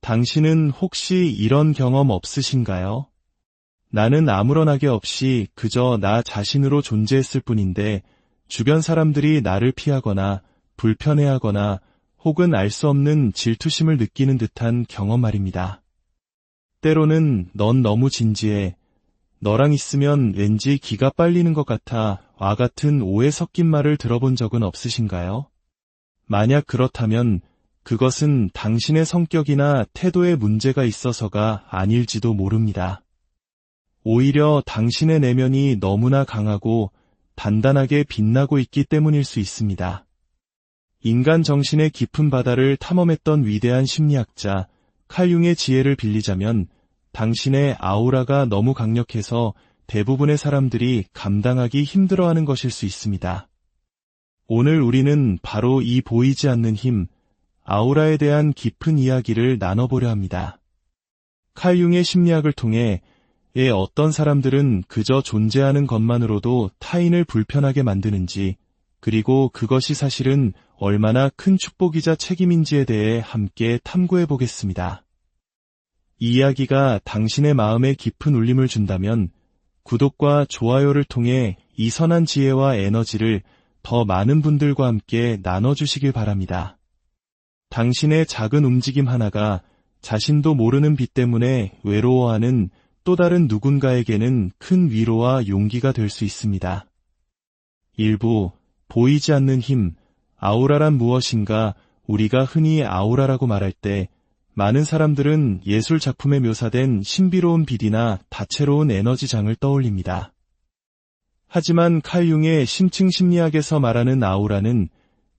당신은 혹시 이런 경험 없으신가요? 나는 아무런 악의 없이 그저 나 자신으로 존재했을 뿐인데 주변 사람들이 나를 피하거나 불편해하거나 혹은 알 수 없는 질투심을 느끼는 듯한 경험 말입니다. 때로는 넌 너무 진지해. 너랑 있으면 왠지 기가 빨리는 것 같아. 와 같은 오해 섞인 말을 들어본 적은 없으신가요? 만약 그렇다면 그것은 당신의 성격이나 태도에 문제가 있어서가 아닐지도 모릅니다. 오히려 당신의 내면이 너무나 강하고 단단하게 빛나고 있기 때문일 수 있습니다. 인간 정신의 깊은 바다를 탐험했던 위대한 심리학자 칼 융의 지혜를 빌리자면 당신의 아우라가 너무 강력해서 대부분의 사람들이 감당하기 힘들어하는 것일 수 있습니다. 오늘 우리는 바로 이 보이지 않는 힘, 아우라에 대한 깊은 이야기를 나눠보려 합니다. 칼 융의 심리학을 통해 어떤 사람들은 그저 존재하는 것만으로도 타인을 불편하게 만드는지, 그리고 그것이 사실은 얼마나 큰 축복이자 책임인지에 대해 함께 탐구해 보겠습니다. 이 이야기가 당신의 마음에 깊은 울림을 준다면 구독과 좋아요를 통해 이 선한 지혜와 에너지를 더 많은 분들과 함께 나눠주시길 바랍니다. 당신의 작은 움직임 하나가 자신도 모르는 빛 때문에 외로워하는 또 다른 누군가에게는 큰 위로와 용기가 될 수 있습니다. 일부 보이지 않는 힘, 아우라란 무엇인가? 우리가 흔히 아우라라고 말할 때 많은 사람들은 예술 작품에 묘사된 신비로운 빛이나 다채로운 에너지장을 떠올립니다. 하지만 칼 융의 심층 심리학에서 말하는 아우라는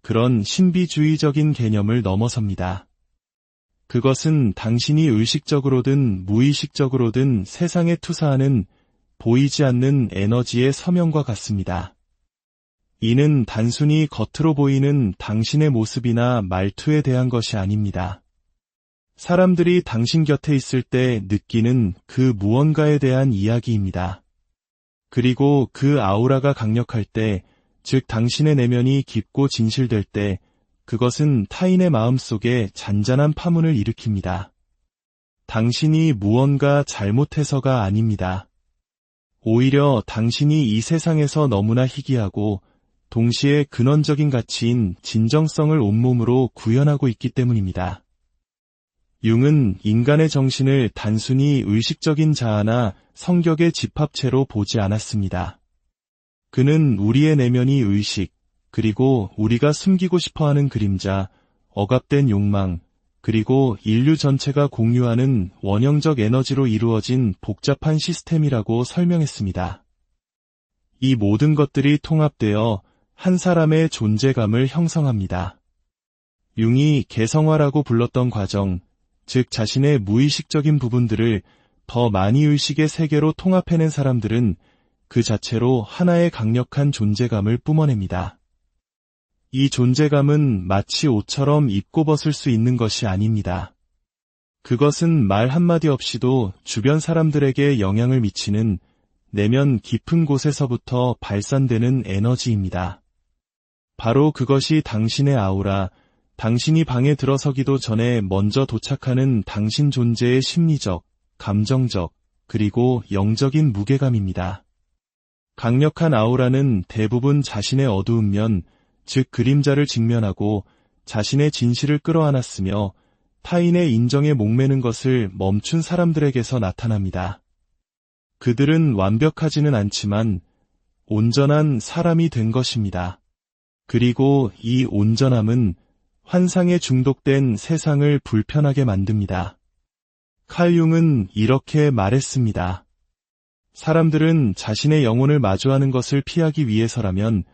그런 신비주의적인 개념을 넘어섭니다. 그것은 당신이 의식적으로든 무의식적으로든 세상에 투사하는 보이지 않는 에너지의 서명과 같습니다. 이는 단순히 겉으로 보이는 당신의 모습이나 말투에 대한 것이 아닙니다. 사람들이 당신 곁에 있을 때 느끼는 그 무언가에 대한 이야기입니다. 그리고 그 아우라가 강력할 때, 즉 당신의 내면이 깊고 진실될 때, 그것은 타인의 마음 속에 잔잔한 파문을 일으킵니다. 당신이 무언가 잘못해서가 아닙니다. 오히려 당신이 이 세상에서 너무나 희귀하고 동시에 근원적인 가치인 진정성을 온몸으로 구현하고 있기 때문입니다. 융은 인간의 정신을 단순히 의식적인 자아나 성격의 집합체로 보지 않았습니다. 그는 우리의 내면이 의식, 그리고 우리가 숨기고 싶어하는 그림자, 억압된 욕망, 그리고 인류 전체가 공유하는 원형적 에너지로 이루어진 복잡한 시스템이라고 설명했습니다. 이 모든 것들이 통합되어 한 사람의 존재감을 형성합니다. 융이 개성화라고 불렀던 과정, 즉 자신의 무의식적인 부분들을 더 많이 의식의 세계로 통합해낸 사람들은 그 자체로 하나의 강력한 존재감을 뿜어냅니다. 이 존재감은 마치 옷처럼 입고 벗을 수 있는 것이 아닙니다. 그것은 말 한마디 없이도 주변 사람들에게 영향을 미치는 내면 깊은 곳에서부터 발산되는 에너지입니다. 바로 그것이 당신의 아우라, 당신이 방에 들어서기도 전에 먼저 도착하는 당신 존재의 심리적, 감정적, 그리고 영적인 무게감입니다. 강력한 아우라는 대부분 자신의 어두운 면, 즉 그림자를 직면하고 자신의 진실을 끌어안았으며 타인의 인정에 목매는 것을 멈춘 사람들에게서 나타납니다. 그들은 완벽하지는 않지만 온전한 사람이 된 것입니다. 그리고 이 온전함은 환상에 중독된 세상을 불편하게 만듭니다. 칼 융은 이렇게 말했습니다. 사람들은 자신의 영혼을 마주하는 것을 피하기 위해서라면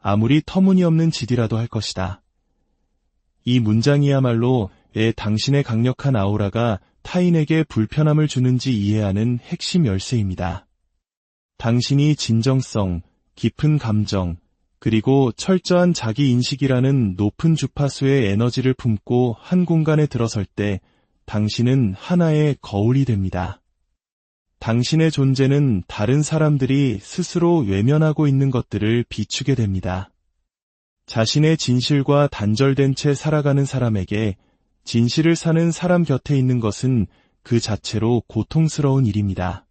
아무리 터무니없는 짓이라도 할 것이다. 이 문장이야말로 왜 당신의 강력한 아우라가 타인에게 불편함을 주는지 이해하는 핵심 열쇠입니다. 당신이 진정성, 깊은 감정, 그리고 철저한 자기인식이라는 높은 주파수의 에너지를 품고 한 공간에 들어설 때 당신은 하나의 거울이 됩니다. 당신의 존재는 다른 사람들이 스스로 외면하고 있는 것들을 비추게 됩니다. 자신의 진실과 단절된 채 살아가는 사람에게 진실을 사는 사람 곁에 있는 것은 그 자체로 고통스러운 일입니다.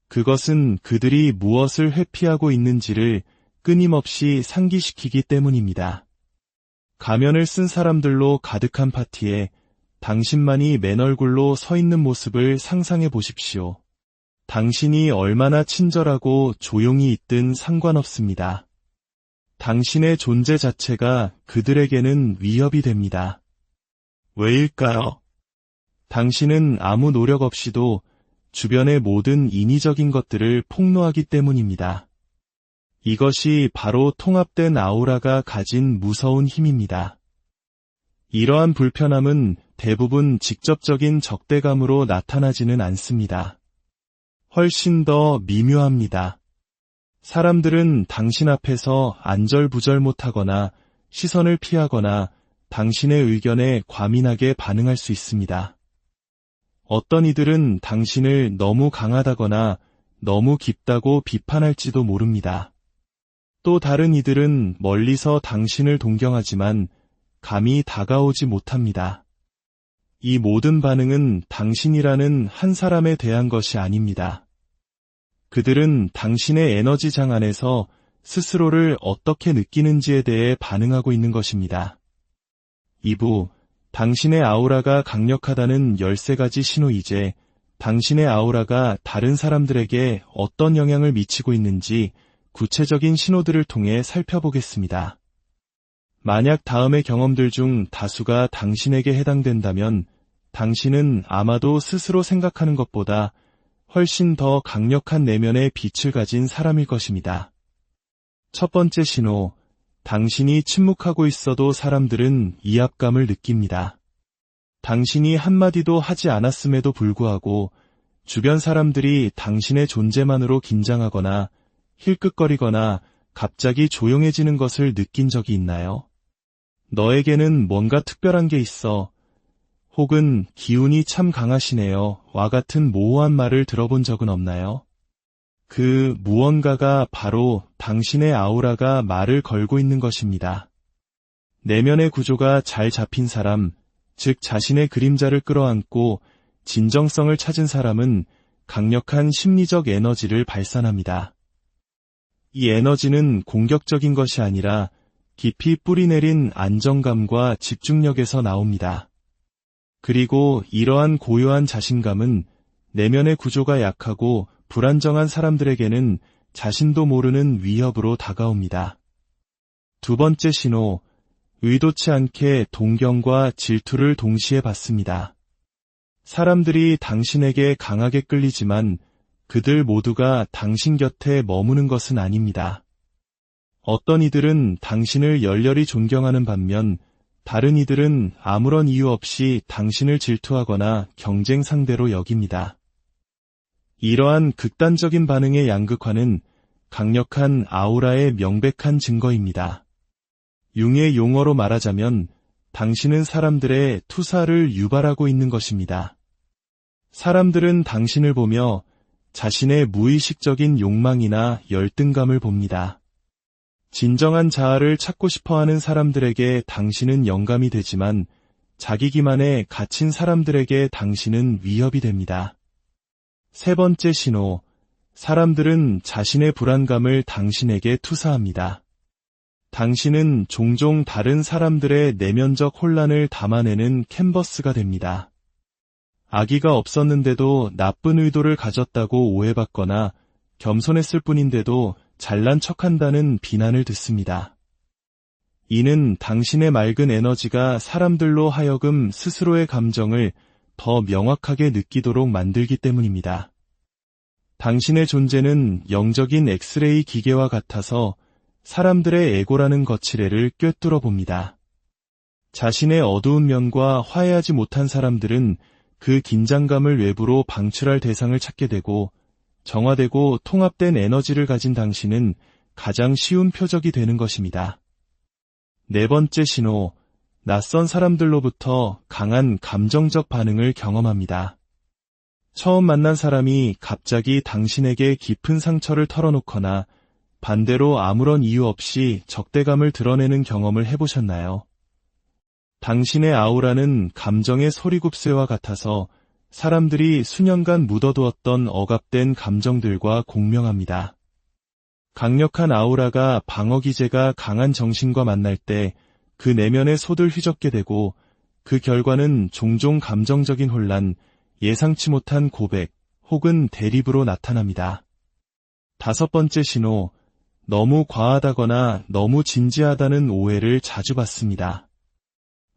그것은 그들이 무엇을 회피하고 있는지를 끊임없이 상기시키기 때문입니다. 가면을 쓴 사람들로 가득한 파티에 당신만이 맨 얼굴로 서 있는 모습을 상상해 보십시오. 당신이 얼마나 친절하고 조용히 있든 상관없습니다. 당신의 존재 자체가 그들에게는 위협이 됩니다. 왜일까요? 당신은 아무 노력 없이도 주변의 모든 인위적인 것들을 폭로하기 때문입니다. 이것이 바로 통합된 아우라가 가진 무서운 힘입니다. 이러한 불편함은 대부분 직접적인 적대감으로 나타나지는 않습니다. 훨씬 더 미묘합니다. 사람들은 당신 앞에서 안절부절 못하거나 시선을 피하거나 당신의 의견에 과민하게 반응할 수 있습니다. 어떤 이들은 당신을 너무 강하다거나 너무 깊다고 비판할지도 모릅니다. 또 다른 이들은 멀리서 당신을 동경하지만 감히 다가오지 못합니다. 이 모든 반응은 당신이라는 한 사람에 대한 것이 아닙니다. 그들은 당신의 에너지장 안에서 스스로를 어떻게 느끼는지에 대해 반응하고 있는 것입니다. 2부, 당신의 아우라가 강력하다는 13가지 신호이제, 당신의 아우라가 다른 사람들에게 어떤 영향을 미치고 있는지 구체적인 신호들을 통해 살펴보겠습니다. 만약 다음의 경험들 중 다수가 당신에게 해당된다면 당신은 아마도 스스로 생각하는 것보다 훨씬 더 강력한 내면의 빛을 가진 사람일 것입니다. 첫 번째 신호, 당신이 침묵하고 있어도 사람들은 이압감을 느낍니다. 당신이 한마디도 하지 않았음에도 불구하고 주변 사람들이 당신의 존재만으로 긴장하거나 힐끗거리거나 갑자기 조용해지는 것을 느낀 적이 있나요? 너에게는 뭔가 특별한 게 있어. 혹은 기운이 참 강하시네요. 와 같은 모호한 말을 들어본 적은 없나요? 그 무언가가 바로 당신의 아우라가 말을 걸고 있는 것입니다. 내면의 구조가 잘 잡힌 사람, 즉 자신의 그림자를 끌어안고 진정성을 찾은 사람은 강력한 심리적 에너지를 발산합니다. 이 에너지는 공격적인 것이 아니라 깊이 뿌리내린 안정감과 집중력에서 나옵니다. 그리고 이러한 고요한 자신감은 내면의 구조가 약하고 불안정한 사람들에게는 자신도 모르는 위협으로 다가옵니다. 두 번째 신호, 의도치 않게 동경과 질투를 동시에 받습니다. 사람들이 당신에게 강하게 끌리지만 그들 모두가 당신 곁에 머무는 것은 아닙니다. 어떤 이들은 당신을 열렬히 존경하는 반면 다른 이들은 아무런 이유 없이 당신을 질투하거나 경쟁 상대로 여깁니다. 이러한 극단적인 반응의 양극화는 강력한 아우라의 명백한 증거입니다. 융의 용어로 말하자면 당신은 사람들의 투사를 유발하고 있는 것입니다. 사람들은 당신을 보며 자신의 무의식적인 욕망이나 열등감을 봅니다. 진정한 자아를 찾고 싶어하는 사람들에게 당신은 영감이 되지만 자기 기만에 갇힌 사람들에게 당신은 위협이 됩니다. 세 번째 신호, 사람들은 자신의 불안감을 당신에게 투사합니다. 당신은 종종 다른 사람들의 내면적 혼란을 담아내는 캔버스가 됩니다. 악의가 없었는데도 나쁜 의도를 가졌다고 오해받거나 겸손했을 뿐인데도 잘난 척한다는 비난을 듣습니다. 이는 당신의 맑은 에너지가 사람들로 하여금 스스로의 감정을 더 명확하게 느끼도록 만들기 때문입니다. 당신의 존재는 영적인 엑스레이 기계와 같아서 사람들의 에고라는 거칠애를 꿰뚫어 봅니다. 자신의 어두운 면과 화해하지 못한 사람들은 그 긴장감을 외부로 방출할 대상을 찾게 되고 정화되고 통합된 에너지를 가진 당신은 가장 쉬운 표적이 되는 것입니다. 네 번째 신호, 낯선 사람들로부터 강한 감정적 반응을 경험합니다. 처음 만난 사람이 갑자기 당신에게 깊은 상처를 털어놓거나 반대로 아무런 이유 없이 적대감을 드러내는 경험을 해보셨나요? 당신의 아우라는 감정의 소리굽새와 같아서 사람들이 수년간 묻어두었던 억압된 감정들과 공명합니다. 강력한 아우라가 방어기제가 강한 정신과 만날 때 그 내면의 솥을 휘젓게 되고 그 결과는 종종 감정적인 혼란, 예상치 못한 고백 혹은 대립으로 나타납니다. 5번째 신호, 너무 과하다거나 너무 진지하다는 오해를 자주 받습니다.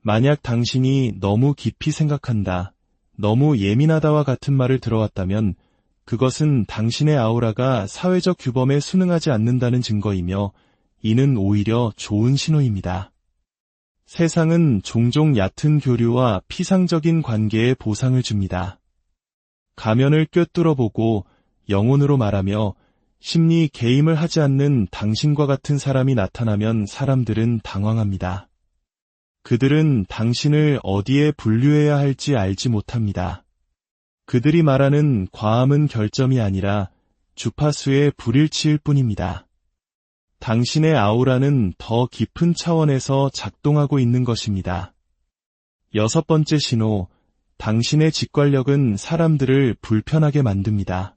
만약 당신이 너무 깊이 생각한다, 너무 예민하다와 같은 말을 들어왔다면 그것은 당신의 아우라가 사회적 규범에 순응하지 않는다는 증거이며 이는 오히려 좋은 신호입니다. 세상은 종종 얕은 교류와 피상적인 관계에 보상을 줍니다. 가면을 꿰뚫어보고 영혼으로 말하며 심리 개임을 하지 않는 당신과 같은 사람이 나타나면 사람들은 당황합니다. 그들은 당신을 어디에 분류해야 할지 알지 못합니다. 그들이 말하는 과함은 결점이 아니라 주파수의 불일치일 뿐입니다. 당신의 아우라는 더 깊은 차원에서 작동하고 있는 것입니다. 6번째 신호, 당신의 직관력은 사람들을 불편하게 만듭니다.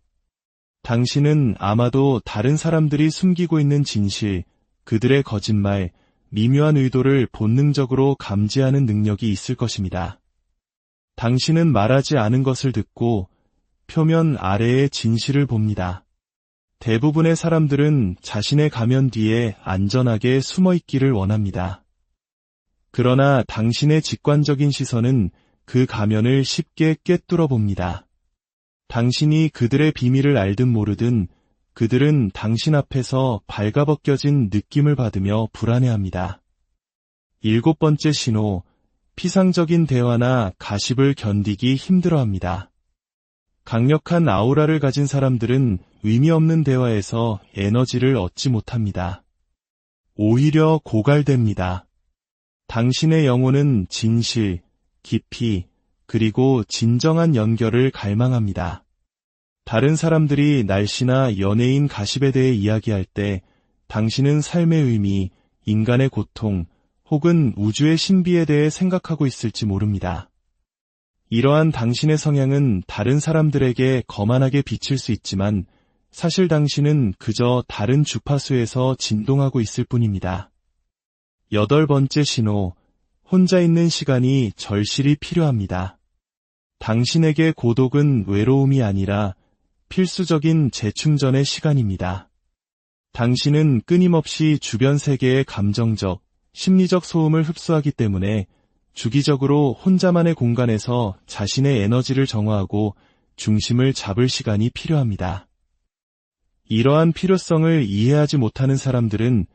당신은 아마도 다른 사람들이 숨기고 있는 진실, 그들의 거짓말, 미묘한 의도를 본능적으로 감지하는 능력이 있을 것입니다. 당신은 말하지 않은 것을 듣고 표면 아래의 진실을 봅니다. 대부분의 사람들은 자신의 가면 뒤에 안전하게 숨어 있기를 원합니다. 그러나 당신의 직관적인 시선은 그 가면을 쉽게 꿰뚫어 봅니다. 당신이 그들의 비밀을 알든 모르든 그들은 당신 앞에서 발가벗겨진 느낌을 받으며 불안해합니다. 7번째 신호, 피상적인 대화나 가십을 견디기 힘들어합니다. 강력한 아우라를 가진 사람들은 의미 없는 대화에서 에너지를 얻지 못합니다. 오히려 고갈됩니다. 당신의 영혼은 진실, 깊이, 그리고 진정한 연결을 갈망합니다. 다른 사람들이 날씨나 연예인 가십에 대해 이야기할 때 당신은 삶의 의미, 인간의 고통, 혹은 우주의 신비에 대해 생각하고 있을지 모릅니다. 이러한 당신의 성향은 다른 사람들에게 거만하게 비칠 수 있지만 사실 당신은 그저 다른 주파수에서 진동하고 있을 뿐입니다. 8번째 신호, 혼자 있는 시간이 절실히 필요합니다. 당신에게 고독은 외로움이 아니라 필수적인 재충전의 시간입니다. 당신은 끊임없이 주변 세계의 감정적, 심리적 소음을 흡수하기 때문에 주기적으로 혼자만의 공간에서 자신의 에너지를 정화하고 중심을 잡을 시간이 필요합니다. 이러한 필요성을 이해하지 못하는 사람들은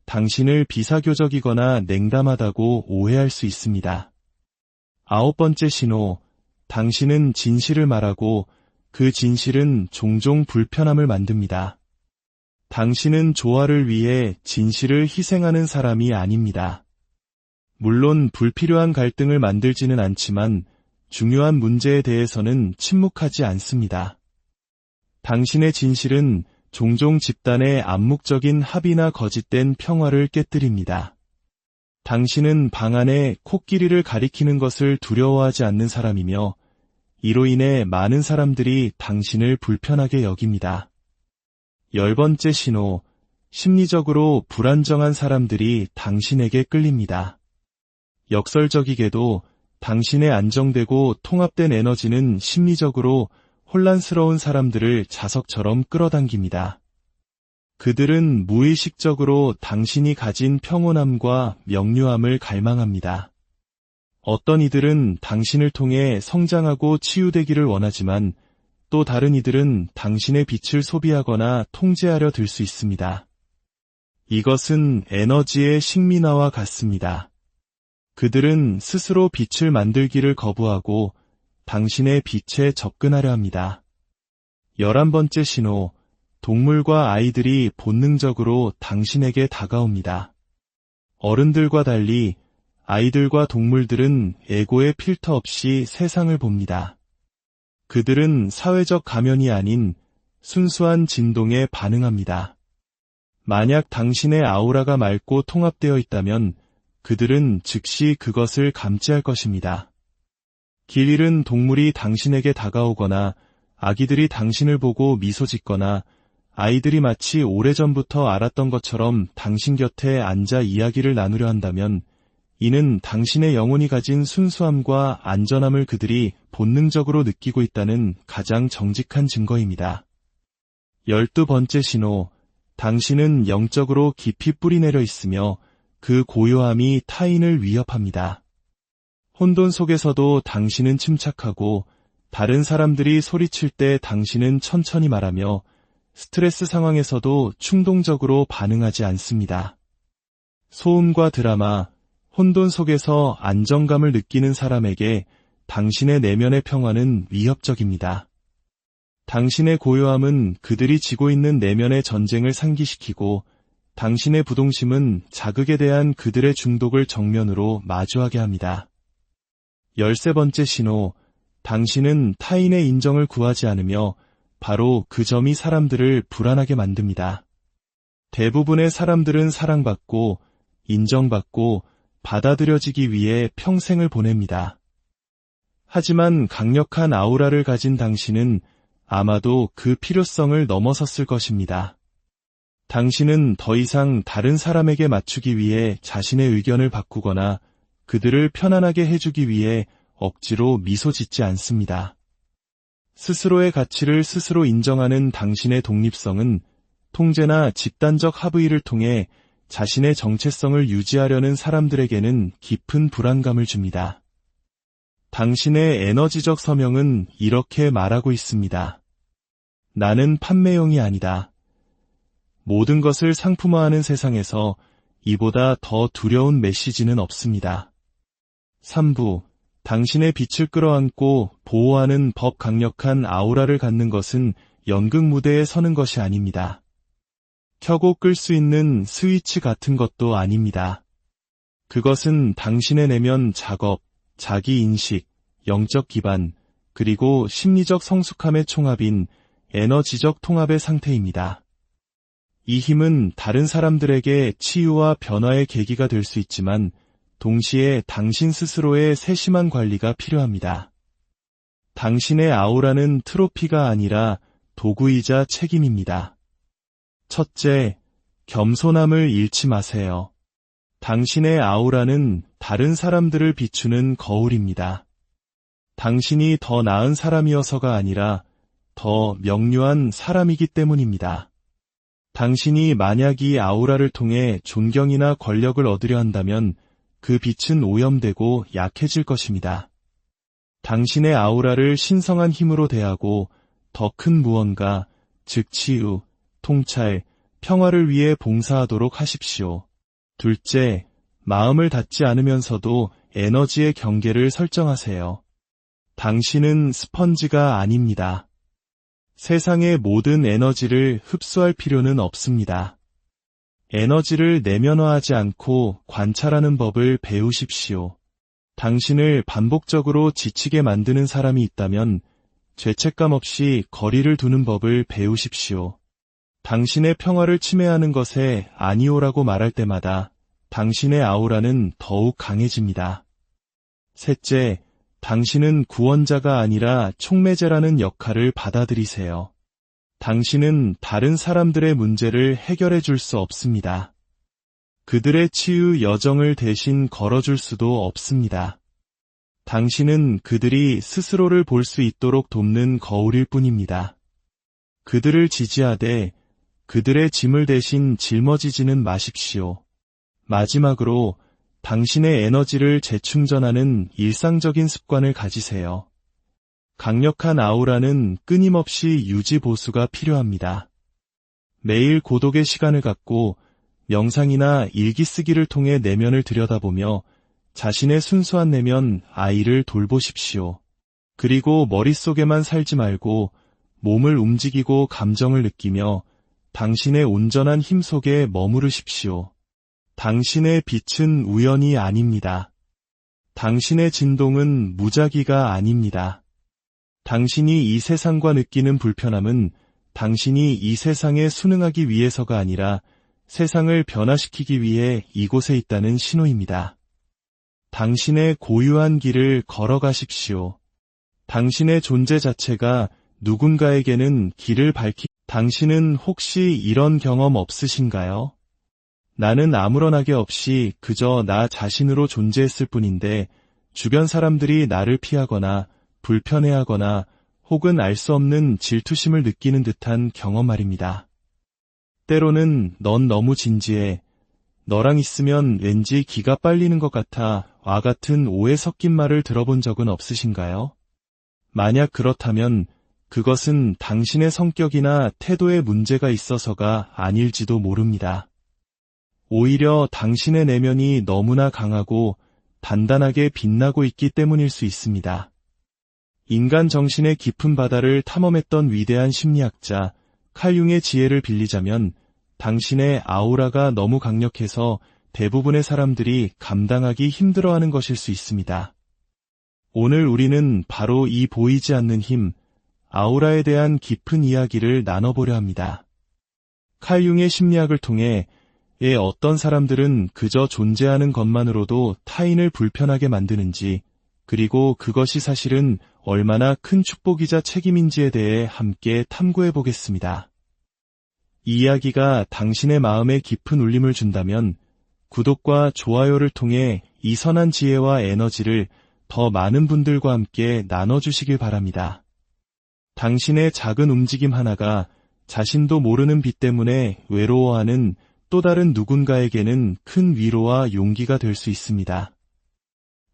당신을 비사교적이거나 냉담하다고 오해할 수 있습니다. 9번째 신호, 당신은 진실을 말하고 그 진실은 종종 불편함을 만듭니다. 당신은 조화를 위해 진실을 희생하는 사람이 아닙니다. 물론 불필요한 갈등을 만들지는 않지만 중요한 문제에 대해서는 침묵하지 않습니다. 당신의 진실은 종종 집단의 암묵적인 합의나 거짓된 평화를 깨뜨립니다. 당신은 방 안에 코끼리를 가리키는 것을 두려워하지 않는 사람이며 이로 인해 많은 사람들이 당신을 불편하게 여깁니다. 10번째 신호, 심리적으로 불안정한 사람들이 당신에게 끌립니다. 역설적이게도 당신의 안정되고 통합된 에너지는 심리적으로 혼란스러운 사람들을 자석처럼 끌어당깁니다. 그들은 무의식적으로 당신이 가진 평온함과 명료함을 갈망합니다. 어떤 이들은 당신을 통해 성장하고 치유되기를 원하지만 또 다른 이들은 당신의 빛을 소비하거나 통제하려 들 수 있습니다. 이것은 에너지의 식민화와 같습니다. 그들은 스스로 빛을 만들기를 거부하고 당신의 빛에 접근하려 합니다. 11번째 신호, 동물과 아이들이 본능적으로 당신에게 다가옵니다. 어른들과 달리 아이들과 동물들은 에고의 필터 없이 세상을 봅니다. 그들은 사회적 가면이 아닌 순수한 진동에 반응합니다. 만약 당신의 아우라가 맑고 통합되어 있다면 그들은 즉시 그것을 감지할 것입니다. 길 잃은 동물이 당신에게 다가오거나 아기들이 당신을 보고 미소 짓거나 아이들이 마치 오래전부터 알았던 것처럼 당신 곁에 앉아 이야기를 나누려 한다면 이는 당신의 영혼이 가진 순수함과 안전함을 그들이 본능적으로 느끼고 있다는 가장 정직한 증거입니다. 12번째 신호, 당신은 영적으로 깊이 뿌리내려 있으며 그 고요함이 타인을 위협합니다. 혼돈 속에서도 당신은 침착하고 다른 사람들이 소리칠 때 당신은 천천히 말하며 스트레스 상황에서도 충동적으로 반응하지 않습니다. 소음과 드라마, 혼돈 속에서 안정감을 느끼는 사람에게 당신의 내면의 평화는 위협적입니다. 당신의 고요함은 그들이 지고 있는 내면의 전쟁을 상기시키고 당신의 부동심은 자극에 대한 그들의 중독을 정면으로 마주하게 합니다. 13번째 신호, 당신은 타인의 인정을 구하지 않으며 바로 그 점이 사람들을 불안하게 만듭니다. 대부분의 사람들은 사랑받고 인정받고 받아들여지기 위해 평생을 보냅니다. 하지만 강력한 아우라를 가진 당신은 아마도 그 필요성을 넘어섰을 것입니다. 당신은 더 이상 다른 사람에게 맞추기 위해 자신의 의견을 바꾸거나 그들을 편안하게 해주기 위해 억지로 미소 짓지 않습니다. 스스로의 가치를 스스로 인정하는 당신의 독립성은 통제나 집단적 합의를 통해 자신의 정체성을 유지하려는 사람들에게는 깊은 불안감을 줍니다. 당신의 에너지적 서명은 이렇게 말하고 있습니다. 나는 판매용이 아니다. 모든 것을 상품화하는 세상에서 이보다 더 두려운 메시지는 없습니다. 3부, 당신의 빛을 끌어안고 보호하는 법 강력한 아우라를 갖는 것은 연극 무대에 서는 것이 아닙니다. 켜고 끌 수 있는 스위치 같은 것도 아닙니다. 그것은 당신의 내면 작업, 자기인식, 영적 기반, 그리고 심리적 성숙함의 총합인 에너지적 통합의 상태입니다. 이 힘은 다른 사람들에게 치유와 변화의 계기가 될 수 있지만 동시에 당신 스스로의 세심한 관리가 필요합니다. 당신의 아우라는 트로피가 아니라 도구이자 책임입니다. 첫째, 겸손함을 잃지 마세요. 당신의 아우라는 다른 사람들을 비추는 거울입니다. 당신이 더 나은 사람이어서가 아니라 더 명료한 사람이기 때문입니다. 당신이 만약 이 아우라를 통해 존경이나 권력을 얻으려 한다면 그 빛은 오염되고 약해질 것입니다. 당신의 아우라를 신성한 힘으로 대하고 더 큰 무언가, 즉 치유, 통찰, 평화를 위해 봉사하도록 하십시오. 둘째, 마음을 닫지 않으면서도 에너지의 경계를 설정하세요. 당신은 스펀지가 아닙니다. 세상의 모든 에너지를 흡수할 필요는 없습니다. 에너지를 내면화하지 않고 관찰하는 법을 배우십시오. 당신을 반복적으로 지치게 만드는 사람이 있다면 죄책감 없이 거리를 두는 법을 배우십시오. 당신의 평화를 침해하는 것에 아니오라고 말할 때마다 당신의 아우라는 더욱 강해집니다. 셋째, 당신은 구원자가 아니라 촉매제라는 역할을 받아들이세요. 당신은 다른 사람들의 문제를 해결해 줄 수 없습니다. 그들의 치유 여정을 대신 걸어줄 수도 없습니다. 당신은 그들이 스스로를 볼 수 있도록 돕는 거울일 뿐입니다. 그들을 지지하되 그들의 짐을 대신 짊어지지는 마십시오. 마지막으로 당신의 에너지를 재충전하는 일상적인 습관을 가지세요. 강력한 아우라는 끊임없이 유지 보수가 필요합니다. 매일 고독의 시간을 갖고 명상이나 일기 쓰기를 통해 내면을 들여다보며 자신의 순수한 내면 아이를 돌보십시오. 그리고 머릿속에만 살지 말고 몸을 움직이고 감정을 느끼며 당신의 온전한 힘 속에 머무르십시오. 당신의 빛은 우연이 아닙니다. 당신의 진동은 무작위가 아닙니다. 당신이 이 세상과 느끼는 불편함은 당신이 이 세상에 순응하기 위해서가 아니라 세상을 변화시키기 위해 이곳에 있다는 신호입니다. 당신의 고유한 길을 걸어가십시오. 당신의 존재 자체가 누군가에게는 길을 당신은 혹시 이런 경험 없으신가요? 나는 아무런 악의 없이 그저 나 자신으로 존재했을 뿐인데 주변 사람들이 나를 피하거나 불편해하거나 혹은 알 수 없는 질투심을 느끼는 듯한 경험 말입니다. 때로는 넌 너무 진지해. 너랑 있으면 왠지 기가 빨리는 것 같아. 와 같은 오해 섞인 말을 들어본 적은 없으신가요? 만약 그렇다면 그것은 당신의 성격이나 태도에 문제가 있어서가 아닐지도 모릅니다. 오히려 당신의 내면이 너무나 강하고 단단하게 빛나고 있기 때문일 수 있습니다. 인간 정신의 깊은 바다를 탐험했던 위대한 심리학자 칼 융의 지혜를 빌리자면 당신의 아우라가 너무 강력해서 대부분의 사람들이 감당하기 힘들어하는 것일 수 있습니다. 오늘 우리는 바로 이 보이지 않는 힘, 아우라에 대한 깊은 이야기를 나눠보려 합니다. 칼 융의 심리학을 통해 어떤 사람들은 그저 존재하는 것만으로도 타인을 불편하게 만드는지, 그리고 그것이 사실은 얼마나 큰 축복이자 책임인지에 대해 함께 탐구해 보겠습니다. 이 이야기가 당신의 마음에 깊은 울림을 준다면 구독과 좋아요를 통해 이 선한 지혜와 에너지를 더 많은 분들과 함께 나눠주시길 바랍니다. 당신의 작은 움직임 하나가 자신도 모르는 빛 때문에 외로워하는 또 다른 누군가에게는 큰 위로와 용기가 될 수 있습니다.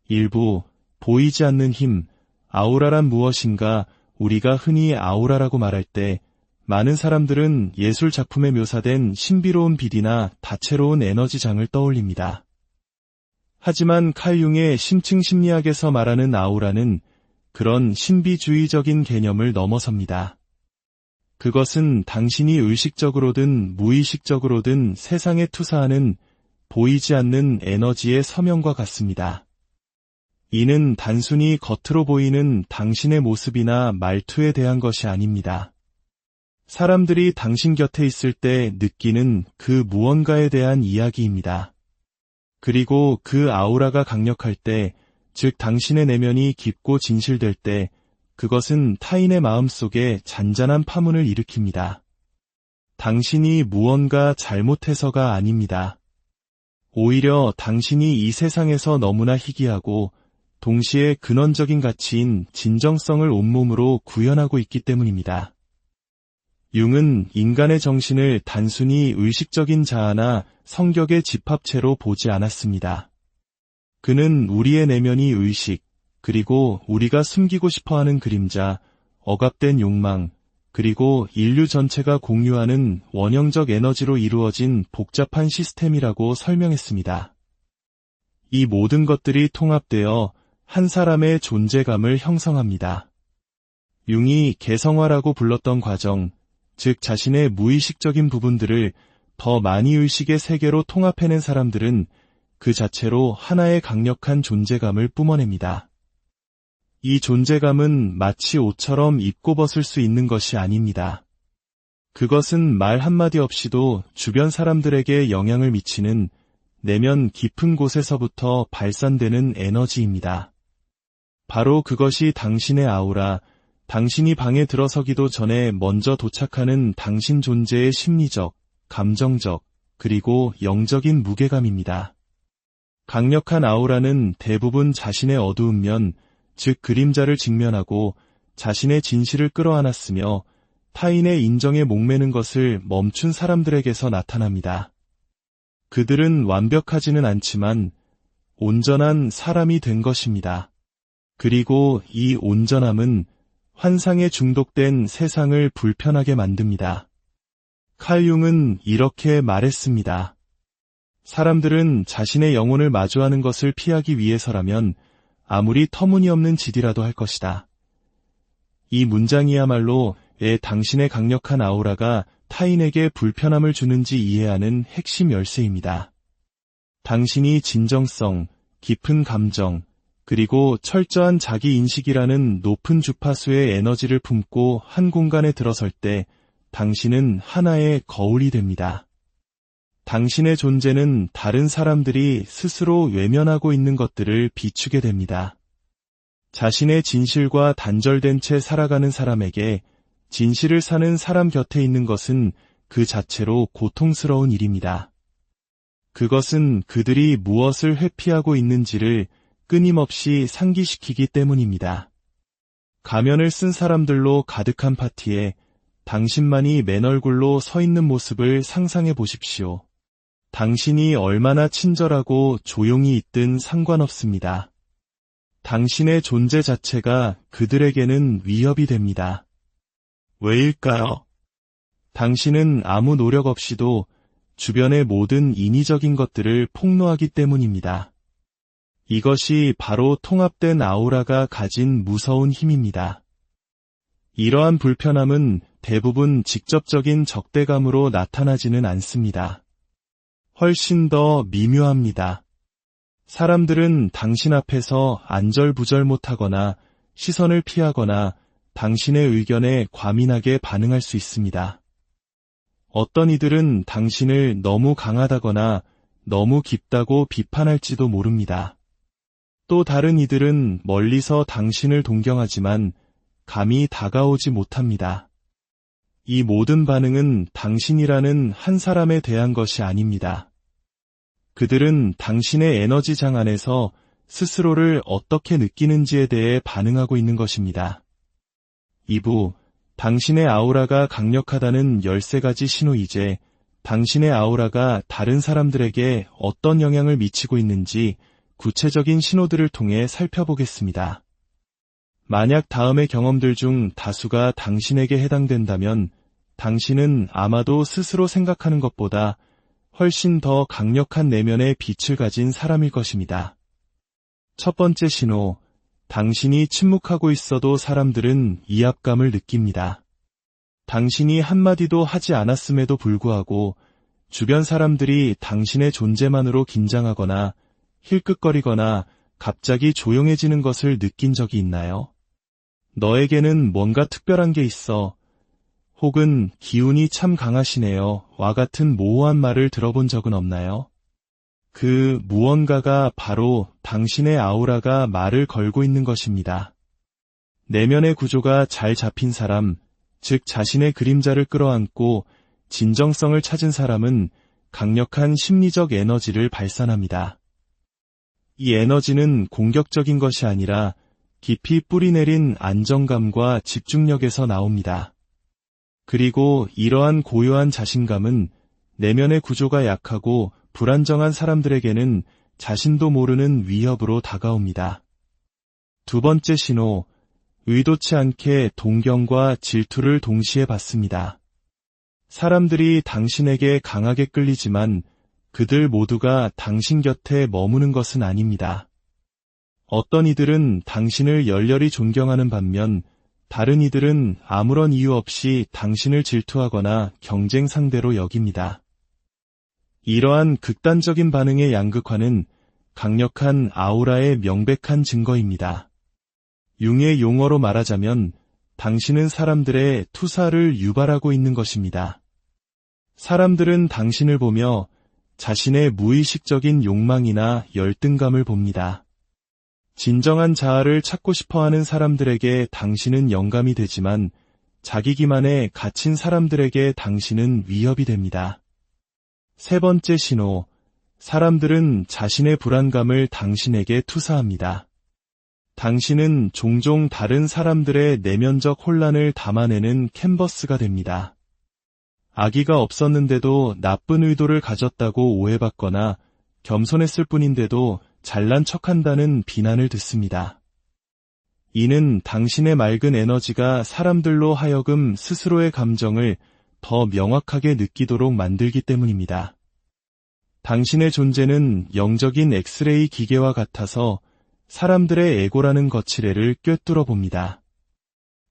일부 보이지 않는 힘, 아우라란 무엇인가? 우리가 흔히 아우라라고 말할 때 많은 사람들은 예술 작품에 묘사된 신비로운 빛이나 다채로운 에너지장을 떠올립니다. 하지만 칼 융의 심층 심리학에서 말하는 아우라는 그런 신비주의적인 개념을 넘어섭니다. 그것은 당신이 의식적으로든 무의식적으로든 세상에 투사하는 보이지 않는 에너지의 서명과 같습니다. 이는 단순히 겉으로 보이는 당신의 모습이나 말투에 대한 것이 아닙니다. 사람들이 당신 곁에 있을 때 느끼는 그 무언가에 대한 이야기입니다. 그리고 그 아우라가 강력할 때, 즉 당신의 내면이 깊고 진실될 때, 그것은 타인의 마음속에 잔잔한 파문을 일으킵니다. 당신이 무언가 잘못해서가 아닙니다. 오히려 당신이 이 세상에서 너무나 희귀하고 동시에 근원적인 가치인 진정성을 온몸으로 구현하고 있기 때문입니다. 융은 인간의 정신을 단순히 의식적인 자아나 성격의 집합체로 보지 않았습니다. 그는 우리의 내면이 의식, 그리고 우리가 숨기고 싶어하는 그림자, 억압된 욕망, 그리고 인류 전체가 공유하는 원형적 에너지로 이루어진 복잡한 시스템이라고 설명했습니다. 이 모든 것들이 통합되어 한 사람의 존재감을 형성합니다. 융이 개성화라고 불렀던 과정, 즉 자신의 무의식적인 부분들을 더 많이 의식의 세계로 통합해낸 사람들은 그 자체로 하나의 강력한 존재감을 뿜어냅니다. 이 존재감은 마치 옷처럼 입고 벗을 수 있는 것이 아닙니다. 그것은 말 한마디 없이도 주변 사람들에게 영향을 미치는 내면 깊은 곳에서부터 발산되는 에너지입니다. 바로 그것이 당신의 아우라, 당신이 방에 들어서기도 전에 먼저 도착하는 당신 존재의 심리적, 감정적, 그리고 영적인 무게감입니다. 강력한 아우라는 대부분 자신의 어두운 면, 즉 그림자를 직면하고 자신의 진실을 끌어안았으며 타인의 인정에 목매는 것을 멈춘 사람들에게서 나타납니다. 그들은 완벽하지는 않지만 온전한 사람이 된 것입니다. 그리고 이 온전함은 환상에 중독된 세상을 불편하게 만듭니다. 칼 융은 이렇게 말했습니다. 사람들은 자신의 영혼을 마주하는 것을 피하기 위해서라면 아무리 터무니없는 짓이라도 할 것이다. 이 문장이야말로 왜 당신의 강력한 아우라가 타인에게 불편함을 주는지 이해하는 핵심 열쇠입니다. 당신이 진정성, 깊은 감정, 그리고 철저한 자기인식이라는 높은 주파수의 에너지를 품고 한 공간에 들어설 때 당신은 하나의 거울이 됩니다. 당신의 존재는 다른 사람들이 스스로 외면하고 있는 것들을 비추게 됩니다. 자신의 진실과 단절된 채 살아가는 사람에게 진실을 사는 사람 곁에 있는 것은 그 자체로 고통스러운 일입니다. 그것은 그들이 무엇을 회피하고 있는지를 끊임없이 상기시키기 때문입니다. 가면을 쓴 사람들로 가득한 파티에 당신만이 맨 얼굴로 서 있는 모습을 상상해 보십시오. 당신이 얼마나 친절하고 조용히 있든 상관없습니다. 당신의 존재 자체가 그들에게는 위협이 됩니다. 왜일까요? 당신은 아무 노력 없이도 주변의 모든 인위적인 것들을 폭로하기 때문입니다. 이것이 바로 통합된 아우라가 가진 무서운 힘입니다. 이러한 불편함은 대부분 직접적인 적대감으로 나타나지는 않습니다. 훨씬 더 미묘합니다. 사람들은 당신 앞에서 안절부절 못하거나 시선을 피하거나 당신의 의견에 과민하게 반응할 수 있습니다. 어떤 이들은 당신을 너무 강하다거나 너무 깊다고 비판할지도 모릅니다. 또 다른 이들은 멀리서 당신을 동경하지만 감히 다가오지 못합니다. 이 모든 반응은 당신이라는 한 사람에 대한 것이 아닙니다. 그들은 당신의 에너지장 안에서 스스로를 어떻게 느끼는지에 대해 반응하고 있는 것입니다. 2부, 당신의 아우라가 강력하다는 13가지 신호이제, 당신의 아우라가 다른 사람들에게 어떤 영향을 미치고 있는지 구체적인 신호들을 통해 살펴보겠습니다. 만약 다음의 경험들 중 다수가 당신에게 해당된다면 당신은 아마도 스스로 생각하는 것보다 훨씬 더 강력한 내면의 빛을 가진 사람일 것입니다. 첫 번째 신호, 당신이 침묵하고 있어도 사람들은 이압감을 느낍니다. 당신이 한마디도 하지 않았음에도 불구하고 주변 사람들이 당신의 존재만으로 긴장하거나 힐끗거리거나 갑자기 조용해지는 것을 느낀 적이 있나요? 너에게는 뭔가 특별한 게 있어. 혹은 기운이 참 강하시네요. 와 같은 모호한 말을 들어본 적은 없나요? 그 무언가가 바로 당신의 아우라가 말을 걸고 있는 것입니다. 내면의 구조가 잘 잡힌 사람, 즉 자신의 그림자를 끌어안고 진정성을 찾은 사람은 강력한 심리적 에너지를 발산합니다. 이 에너지는 공격적인 것이 아니라 깊이 뿌리내린 안정감과 집중력에서 나옵니다. 그리고 이러한 고요한 자신감은 내면의 구조가 약하고 불안정한 사람들에게는 자신도 모르는 위협으로 다가옵니다. 두 번째 신호, 의도치 않게 동경과 질투를 동시에 받습니다. 사람들이 당신에게 강하게 끌리지만 그들 모두가 당신 곁에 머무는 것은 아닙니다. 어떤 이들은 당신을 열렬히 존경하는 반면 다른 이들은 아무런 이유 없이 당신을 질투하거나 경쟁 상대로 여깁니다. 이러한 극단적인 반응의 양극화는 강력한 아우라의 명백한 증거입니다. 융의 용어로 말하자면 당신은 사람들의 투사를 유발하고 있는 것입니다. 사람들은 당신을 보며 자신의 무의식적인 욕망이나 열등감을 봅니다. 진정한 자아를 찾고 싶어하는 사람들에게 당신은 영감이 되지만 자기 기만에 갇힌 사람들에게 당신은 위협이 됩니다. 세 번째 신호, 사람들은 자신의 불안감을 당신에게 투사합니다. 당신은 종종 다른 사람들의 내면적 혼란을 담아내는 캔버스가 됩니다. 악의가 없었는데도 나쁜 의도를 가졌다고 오해받거나 겸손했을 뿐인데도 잘난 척한다는 비난을 듣습니다. 이는 당신의 맑은 에너지가 사람들로 하여금 스스로의 감정을 더 명확하게 느끼도록 만들기 때문입니다. 당신의 존재는 영적인 엑스레이 기계와 같아서 사람들의 에고라는 거칠애를 꿰뚫어 봅니다.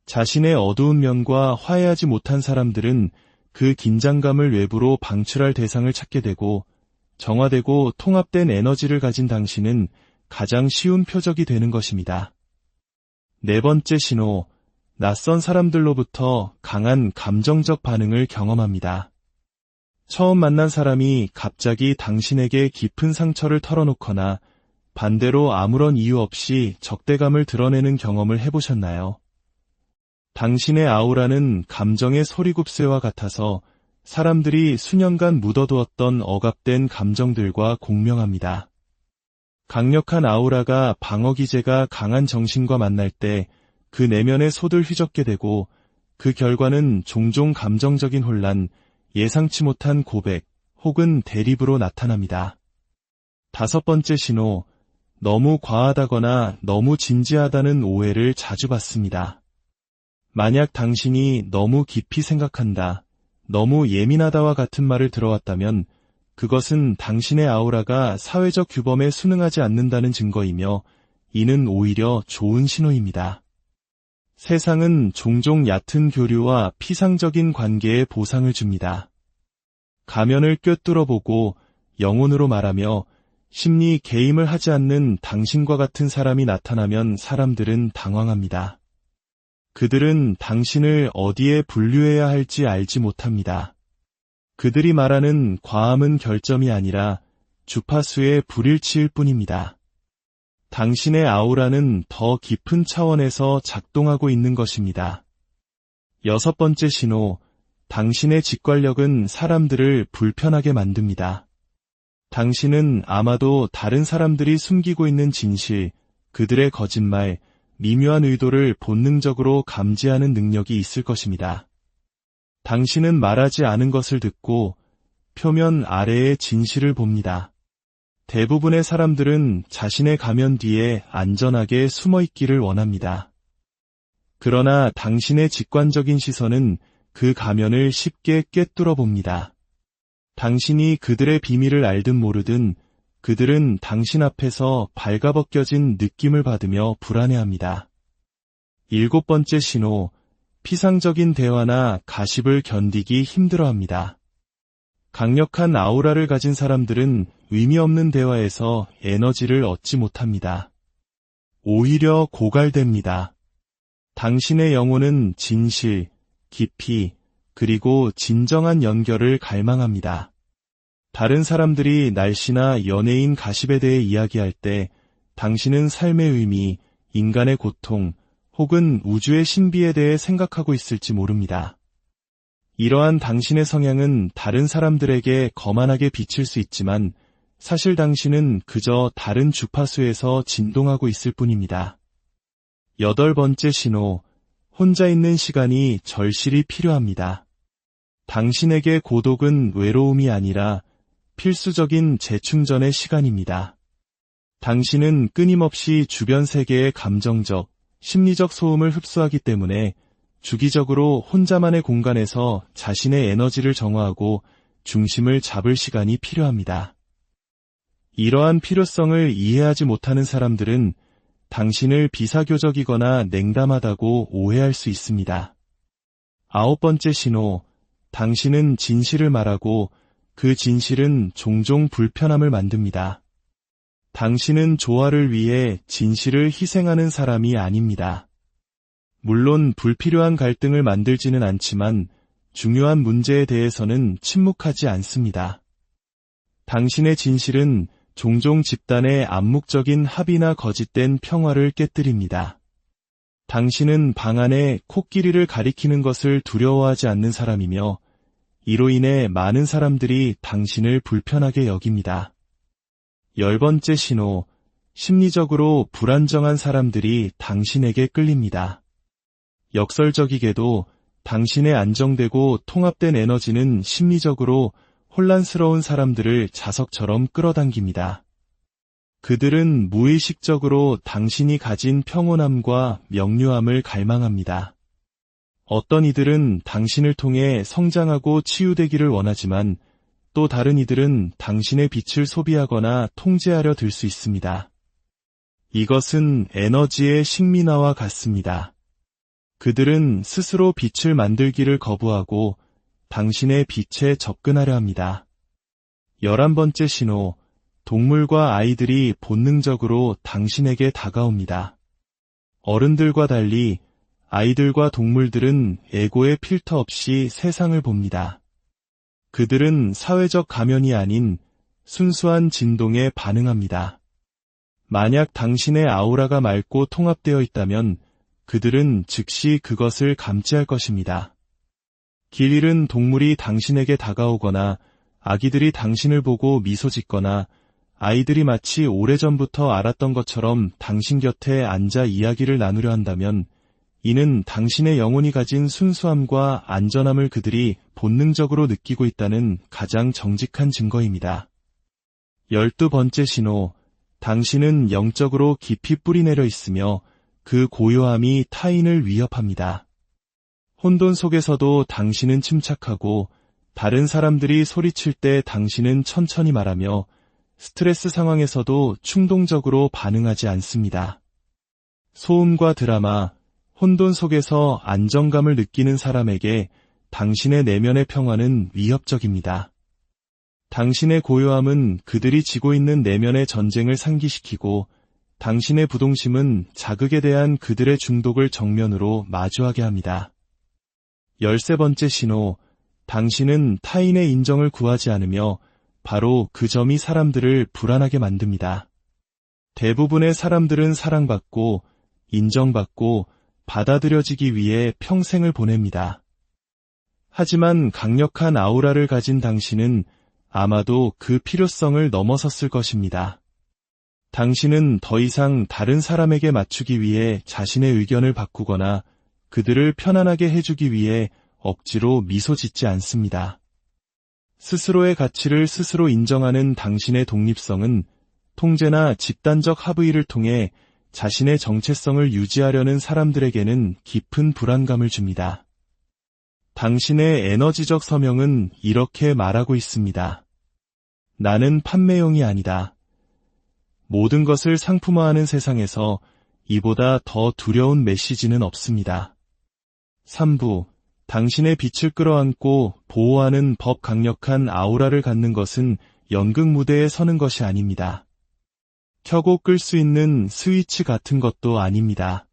자신의 어두운 면과 화해하지 못한 사람들은 그 긴장감을 외부로 방출할 대상을 찾게 되고 정화되고 통합된 에너지를 가진 당신은 가장 쉬운 표적이 되는 것입니다. 네 번째 신호, 낯선 사람들로부터 강한 감정적 반응을 경험합니다. 처음 만난 사람이 갑자기 당신에게 깊은 상처를 털어놓거나 반대로 아무런 이유 없이 적대감을 드러내는 경험을 해보셨나요? 당신의 아우라는 감정의 소리굽새와 같아서 사람들이 수년간 묻어두었던 억압된 감정들과 공명합니다. 강력한 아우라가 방어기제가 강한 정신과 만날 때 그 내면의 솥을 휘젓게 되고 그 결과는 종종 감정적인 혼란, 예상치 못한 고백 혹은 대립으로 나타납니다. 5번째 신호, 너무 과하다거나 너무 진지하다는 오해를 자주 받습니다. 만약 당신이 너무 깊이 생각한다, 너무 예민하다와 같은 말을 들어왔다면 그것은 당신의 아우라가 사회적 규범에 순응하지 않는다는 증거이며 이는 오히려 좋은 신호입니다. 세상은 종종 얕은 교류와 피상적인 관계에 보상을 줍니다. 가면을 꿰뚫어보고 영혼으로 말하며 심리 개임을 하지 않는 당신과 같은 사람이 나타나면 사람들은 당황합니다. 그들은 당신을 어디에 분류해야 할지 알지 못합니다. 그들이 말하는 과함은 결점이 아니라 주파수의 불일치일 뿐입니다. 당신의 아우라는 더 깊은 차원에서 작동하고 있는 것입니다. 6번째 신호, 당신의 직관력은 사람들을 불편하게 만듭니다. 당신은 아마도 다른 사람들이 숨기고 있는 진실, 그들의 거짓말, 미묘한 의도를 본능적으로 감지하는 능력이 있을 것입니다. 당신은 말하지 않은 것을 듣고 표면 아래의 진실을 봅니다. 대부분의 사람들은 자신의 가면 뒤에 안전하게 숨어 있기를 원합니다. 그러나 당신의 직관적인 시선은 그 가면을 쉽게 꿰뚫어 봅니다. 당신이 그들의 비밀을 알든 모르든 그들은 당신 앞에서 발가벗겨진 느낌을 받으며 불안해합니다. 7번째 신호, 피상적인 대화나 가십을 견디기 힘들어합니다. 강력한 아우라를 가진 사람들은 의미 없는 대화에서 에너지를 얻지 못합니다. 오히려 고갈됩니다. 당신의 영혼은 진실, 깊이, 그리고 진정한 연결을 갈망합니다. 다른 사람들이 날씨나 연예인 가십에 대해 이야기할 때 당신은 삶의 의미, 인간의 고통, 혹은 우주의 신비에 대해 생각하고 있을지 모릅니다. 이러한 당신의 성향은 다른 사람들에게 거만하게 비칠 수 있지만 사실 당신은 그저 다른 주파수에서 진동하고 있을 뿐입니다. 8번째 신호, 혼자 있는 시간이 절실히 필요합니다. 당신에게 고독은 외로움이 아니라 필수적인 재충전의 시간입니다. 당신은 끊임없이 주변 세계의 감정적, 심리적 소음을 흡수하기 때문에 주기적으로 혼자만의 공간에서 자신의 에너지를 정화하고 중심을 잡을 시간이 필요합니다. 이러한 필요성을 이해하지 못하는 사람들은 당신을 비사교적이거나 냉담하다고 오해할 수 있습니다. 9번째 신호, 당신은 진실을 말하고 그 진실은 종종 불편함을 만듭니다. 당신은 조화를 위해 진실을 희생하는 사람이 아닙니다. 물론 불필요한 갈등을 만들지는 않지만 중요한 문제에 대해서는 침묵하지 않습니다. 당신의 진실은 종종 집단의 암묵적인 합의나 거짓된 평화를 깨뜨립니다. 당신은 방 안에 코끼리를 가리키는 것을 두려워하지 않는 사람이며 이로 인해 많은 사람들이 당신을 불편하게 여깁니다. 10번째 신호, 심리적으로 불안정한 사람들이 당신에게 끌립니다. 역설적이게도 당신의 안정되고 통합된 에너지는 심리적으로 혼란스러운 사람들을 자석처럼 끌어당깁니다. 그들은 무의식적으로 당신이 가진 평온함과 명료함을 갈망합니다. 어떤 이들은 당신을 통해 성장하고 치유되기를 원하지만 또 다른 이들은 당신의 빛을 소비하거나 통제하려 들 수 있습니다. 이것은 에너지의 식민화와 같습니다. 그들은 스스로 빛을 만들기를 거부하고 당신의 빛에 접근하려 합니다. 11번째 신호, 동물과 아이들이 본능적으로 당신에게 다가옵니다. 어른들과 달리 아이들과 동물들은 에고의 필터 없이 세상을 봅니다. 그들은 사회적 가면이 아닌 순수한 진동에 반응합니다. 만약 당신의 아우라가 맑고 통합되어 있다면 그들은 즉시 그것을 감지할 것입니다. 길 잃은 동물이 당신에게 다가오거나 아기들이 당신을 보고 미소 짓거나 아이들이 마치 오래전부터 알았던 것처럼 당신 곁에 앉아 이야기를 나누려 한다면 이는 당신의 영혼이 가진 순수함과 안전함을 그들이 본능적으로 느끼고 있다는 가장 정직한 증거입니다. 12번째 신호, 당신은 영적으로 깊이 뿌리내려 있으며 그 고요함이 타인을 위협합니다. 혼돈 속에서도 당신은 침착하고 다른 사람들이 소리칠 때 당신은 천천히 말하며 스트레스 상황에서도 충동적으로 반응하지 않습니다. 소음과 드라마, 혼돈 속에서 안정감을 느끼는 사람에게 당신의 내면의 평화는 위협적입니다. 당신의 고요함은 그들이 지고 있는 내면의 전쟁을 상기시키고 당신의 부동심은 자극에 대한 그들의 중독을 정면으로 마주하게 합니다. 13번째 신호, 당신은 타인의 인정을 구하지 않으며 바로 그 점이 사람들을 불안하게 만듭니다. 대부분의 사람들은 사랑받고 인정받고 받아들여지기 위해 평생을 보냅니다. 하지만 강력한 아우라를 가진 당신은 아마도 그 필요성을 넘어섰을 것입니다. 당신은 더 이상 다른 사람에게 맞추기 위해 자신의 의견을 바꾸거나 그들을 편안하게 해주기 위해 억지로 미소 짓지 않습니다. 스스로의 가치를 스스로 인정하는 당신의 독립성은 통제나 집단적 합의를 통해 자신의 정체성을 유지하려는 사람들에게는 깊은 불안감을 줍니다. 당신의 에너지적 서명은 이렇게 말하고 있습니다. 나는 판매용이 아니다. 모든 것을 상품화하는 세상에서 이보다 더 두려운 메시지는 없습니다. 3부, 당신의 빛을 끌어안고 보호하는 법 강력한 아우라를 갖는 것은 연극 무대에 서는 것이 아닙니다. 켜고 끌 수 있는 스위치 같은 것도 아닙니다.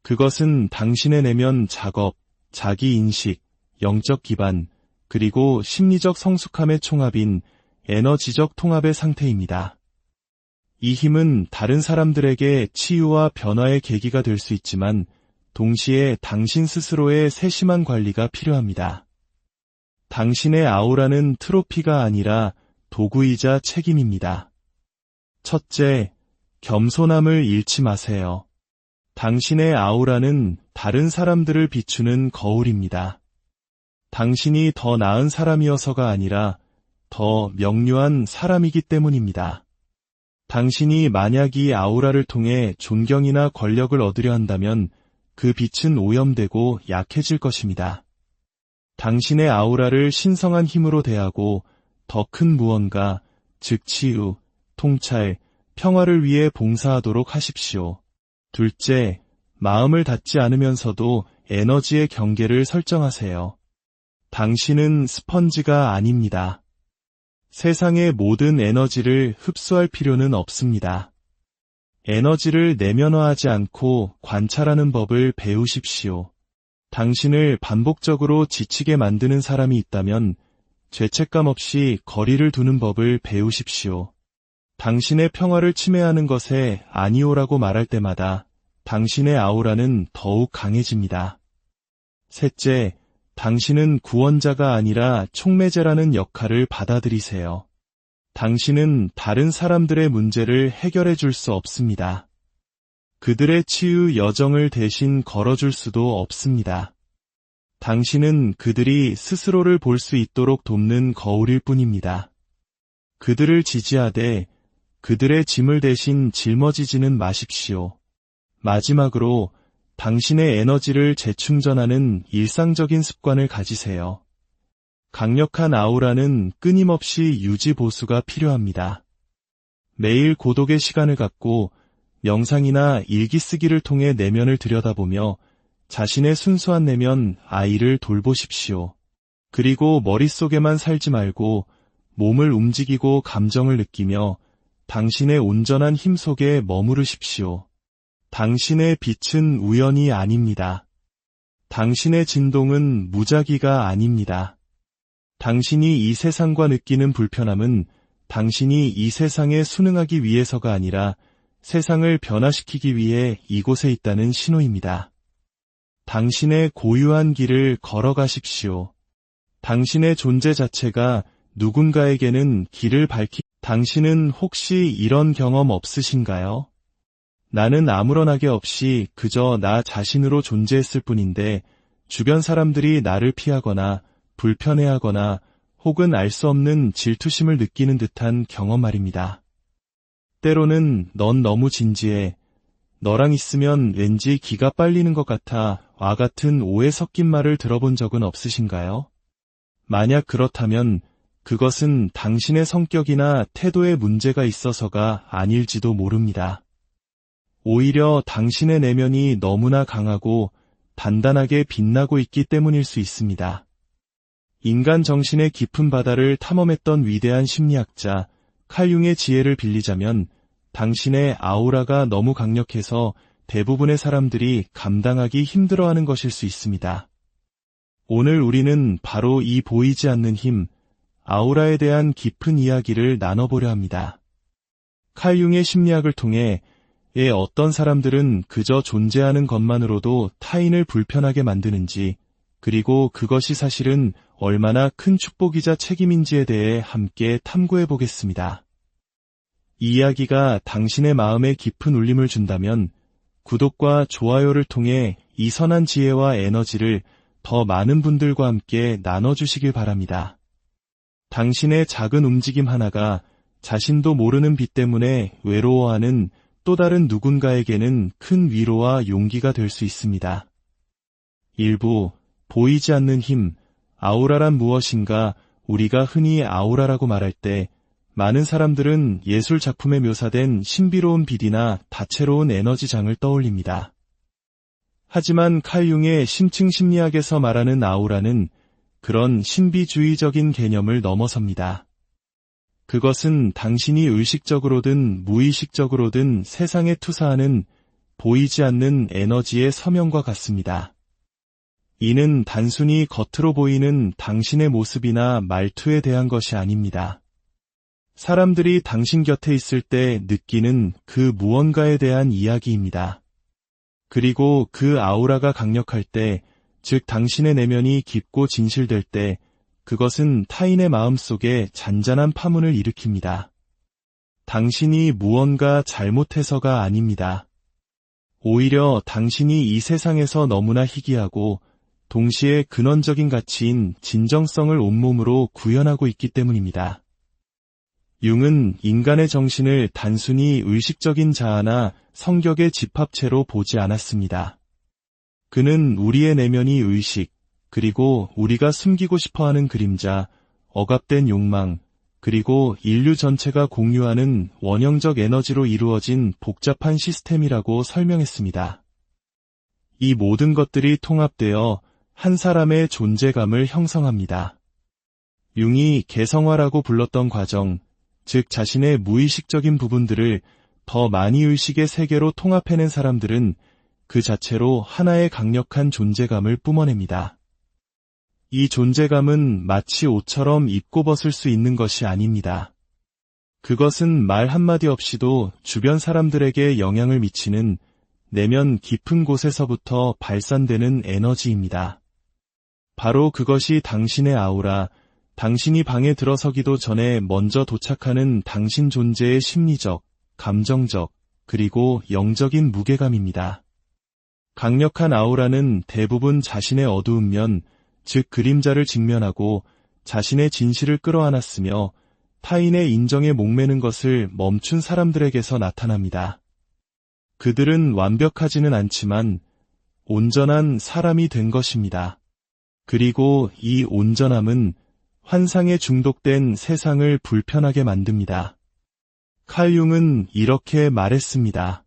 그것은 당신의 내면 작업, 자기인식, 영적 기반, 그리고 심리적 성숙함의 총합인 에너지적 통합의 상태입니다. 이 힘은 다른 사람들에게 치유와 변화의 계기가 될 수 있지만 동시에 당신 스스로의 세심한 관리가 필요합니다. 당신의 아우라는 트로피가 아니라 도구이자 책임입니다. 첫째, 겸손함을 잃지 마세요. 당신의 아우라는 다른 사람들을 비추는 거울입니다. 당신이 더 나은 사람이어서가 아니라 더 명료한 사람이기 때문입니다. 당신이 만약 이 아우라를 통해 존경이나 권력을 얻으려 한다면 그 빛은 오염되고 약해질 것입니다. 당신의 아우라를 신성한 힘으로 대하고 더 큰 무언가, 즉 치유, 통찰, 평화를 위해 봉사하도록 하십시오. 둘째, 마음을 닫지 않으면서도 에너지의 경계를 설정하세요. 당신은 스펀지가 아닙니다. 세상의 모든 에너지를 흡수할 필요는 없습니다. 에너지를 내면화하지 않고 관찰하는 법을 배우십시오. 당신을 반복적으로 지치게 만드는 사람이 있다면 죄책감 없이 거리를 두는 법을 배우십시오. 당신의 평화를 침해하는 것에 아니오라고 말할 때마다 당신의 아우라는 더욱 강해집니다. 셋째, 당신은 구원자가 아니라 촉매제라는 역할을 받아들이세요. 당신은 다른 사람들의 문제를 해결해 줄 수 없습니다. 그들의 치유 여정을 대신 걸어줄 수도 없습니다. 당신은 그들이 스스로를 볼 수 있도록 돕는 거울일 뿐입니다. 그들을 지지하되 그들의 짐을 대신 짊어지지는 마십시오. 마지막으로 당신의 에너지를 재충전하는 일상적인 습관을 가지세요. 강력한 아우라는 끊임없이 유지 보수가 필요합니다. 매일 고독의 시간을 갖고 명상이나 일기 쓰기를 통해 내면을 들여다보며 자신의 순수한 내면 아이를 돌보십시오. 그리고 머릿속에만 살지 말고 몸을 움직이고 감정을 느끼며 당신의 온전한 힘 속에 머무르십시오. 당신의 빛은 우연이 아닙니다. 당신의 진동은 무작위가 아닙니다. 당신이 이 세상과 느끼는 불편함은 당신이 이 세상에 순응하기 위해서가 아니라 세상을 변화시키기 위해 이곳에 있다는 신호입니다. 당신의 고유한 길을 걸어가십시오. 당신의 존재 자체가 누군가에게는 길을 당신은 혹시 이런 경험 없으신가요? 나는 아무런 악의 없이 그저 나 자신으로 존재했을 뿐인데 주변 사람들이 나를 피하거나 불편해하거나 혹은 알 수 없는 질투심을 느끼는 듯한 경험 말입니다. 때로는 넌 너무 진지해. 너랑 있으면 왠지 기가 빨리는 것 같아. 와 같은 오해 섞인 말을 들어본 적은 없으신가요? 만약 그렇다면 그것은 당신의 성격이나 태도에 문제가 있어서가 아닐지도 모릅니다. 오히려 당신의 내면이 너무나 강하고 단단하게 빛나고 있기 때문일 수 있습니다. 인간 정신의 깊은 바다를 탐험했던 위대한 심리학자 칼 융의 지혜를 빌리자면 당신의 아우라가 너무 강력해서 대부분의 사람들이 감당하기 힘들어하는 것일 수 있습니다. 오늘 우리는 바로 이 보이지 않는 힘, 아우라에 대한 깊은 이야기를 나눠보려 합니다. 칼 융의 심리학을 통해 어떤 사람들은 그저 존재하는 것만으로도 타인을 불편하게 만드는지, 그리고 그것이 사실은 얼마나 큰 축복이자 책임인지에 대해 함께 탐구해 보겠습니다. 이 이야기가 당신의 마음에 깊은 울림을 준다면 구독과 좋아요를 통해 이 선한 지혜와 에너지를 더 많은 분들과 함께 나눠주시길 바랍니다. 당신의 작은 움직임 하나가 자신도 모르는 빛 때문에 외로워하는 또 다른 누군가에게는 큰 위로와 용기가 될 수 있습니다. 일부 보이지 않는 힘, 아우라란 무엇인가? 우리가 흔히 아우라라고 말할 때 많은 사람들은 예술 작품에 묘사된 신비로운 빛이나 다채로운 에너지장을 떠올립니다. 하지만 칼 융의 심층 심리학에서 말하는 아우라는 그런 신비주의적인 개념을 넘어섭니다. 그것은 당신이 의식적으로든 무의식적으로든 세상에 투사하는 보이지 않는 에너지의 서명과 같습니다. 이는 단순히 겉으로 보이는 당신의 모습이나 말투에 대한 것이 아닙니다. 사람들이 당신 곁에 있을 때 느끼는 그 무언가에 대한 이야기입니다. 그리고 그 아우라가 강력할 때, 즉 당신의 내면이 깊고 진실될 때, 그것은 타인의 마음속에 잔잔한 파문을 일으킵니다. 당신이 무언가 잘못해서가 아닙니다. 오히려 당신이 이 세상에서 너무나 희귀하고 동시에 근원적인 가치인 진정성을 온몸으로 구현하고 있기 때문입니다. 융은 인간의 정신을 단순히 의식적인 자아나 성격의 집합체로 보지 않았습니다. 그는 우리의 내면이 의식, 그리고 우리가 숨기고 싶어하는 그림자, 억압된 욕망, 그리고 인류 전체가 공유하는 원형적 에너지로 이루어진 복잡한 시스템이라고 설명했습니다. 이 모든 것들이 통합되어 한 사람의 존재감을 형성합니다. 융이 개성화라고 불렀던 과정, 즉 자신의 무의식적인 부분들을 더 많이 의식의 세계로 통합해낸 사람들은 그 자체로 하나의 강력한 존재감을 뿜어냅니다. 이 존재감은 마치 옷처럼 입고 벗을 수 있는 것이 아닙니다. 그것은 말 한마디 없이도 주변 사람들에게 영향을 미치는 내면 깊은 곳에서부터 발산되는 에너지입니다. 바로 그것이 당신의 아우라, 당신이 방에 들어서기도 전에 먼저 도착하는 당신 존재의 심리적, 감정적, 그리고 영적인 무게감입니다. 강력한 아우라는 대부분 자신의 어두운 면, 즉 그림자를 직면하고 자신의 진실을 끌어안았으며 타인의 인정에 목매는 것을 멈춘 사람들에게서 나타납니다. 그들은 완벽하지는 않지만 온전한 사람이 된 것입니다. 그리고 이 온전함은 환상에 중독된 세상을 불편하게 만듭니다. 칼 융은 이렇게 말했습니다.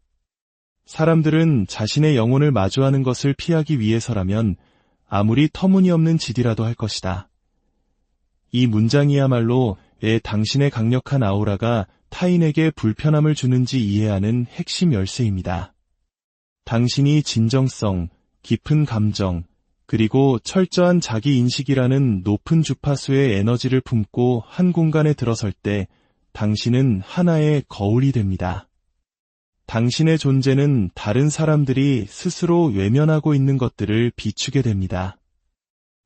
사람들은 자신의 영혼을 마주하는 것을 피하기 위해서라면 아무리 터무니없는 짓이라도 할 것이다. 이 문장이야말로 왜 당신의 강력한 아우라가 타인에게 불편함을 주는지 이해하는 핵심 열쇠입니다. 당신이 진정성, 깊은 감정, 그리고 철저한 자기인식이라는 높은 주파수의 에너지를 품고 한 공간에 들어설 때 당신은 하나의 거울이 됩니다. 당신의 존재는 다른 사람들이 스스로 외면하고 있는 것들을 비추게 됩니다.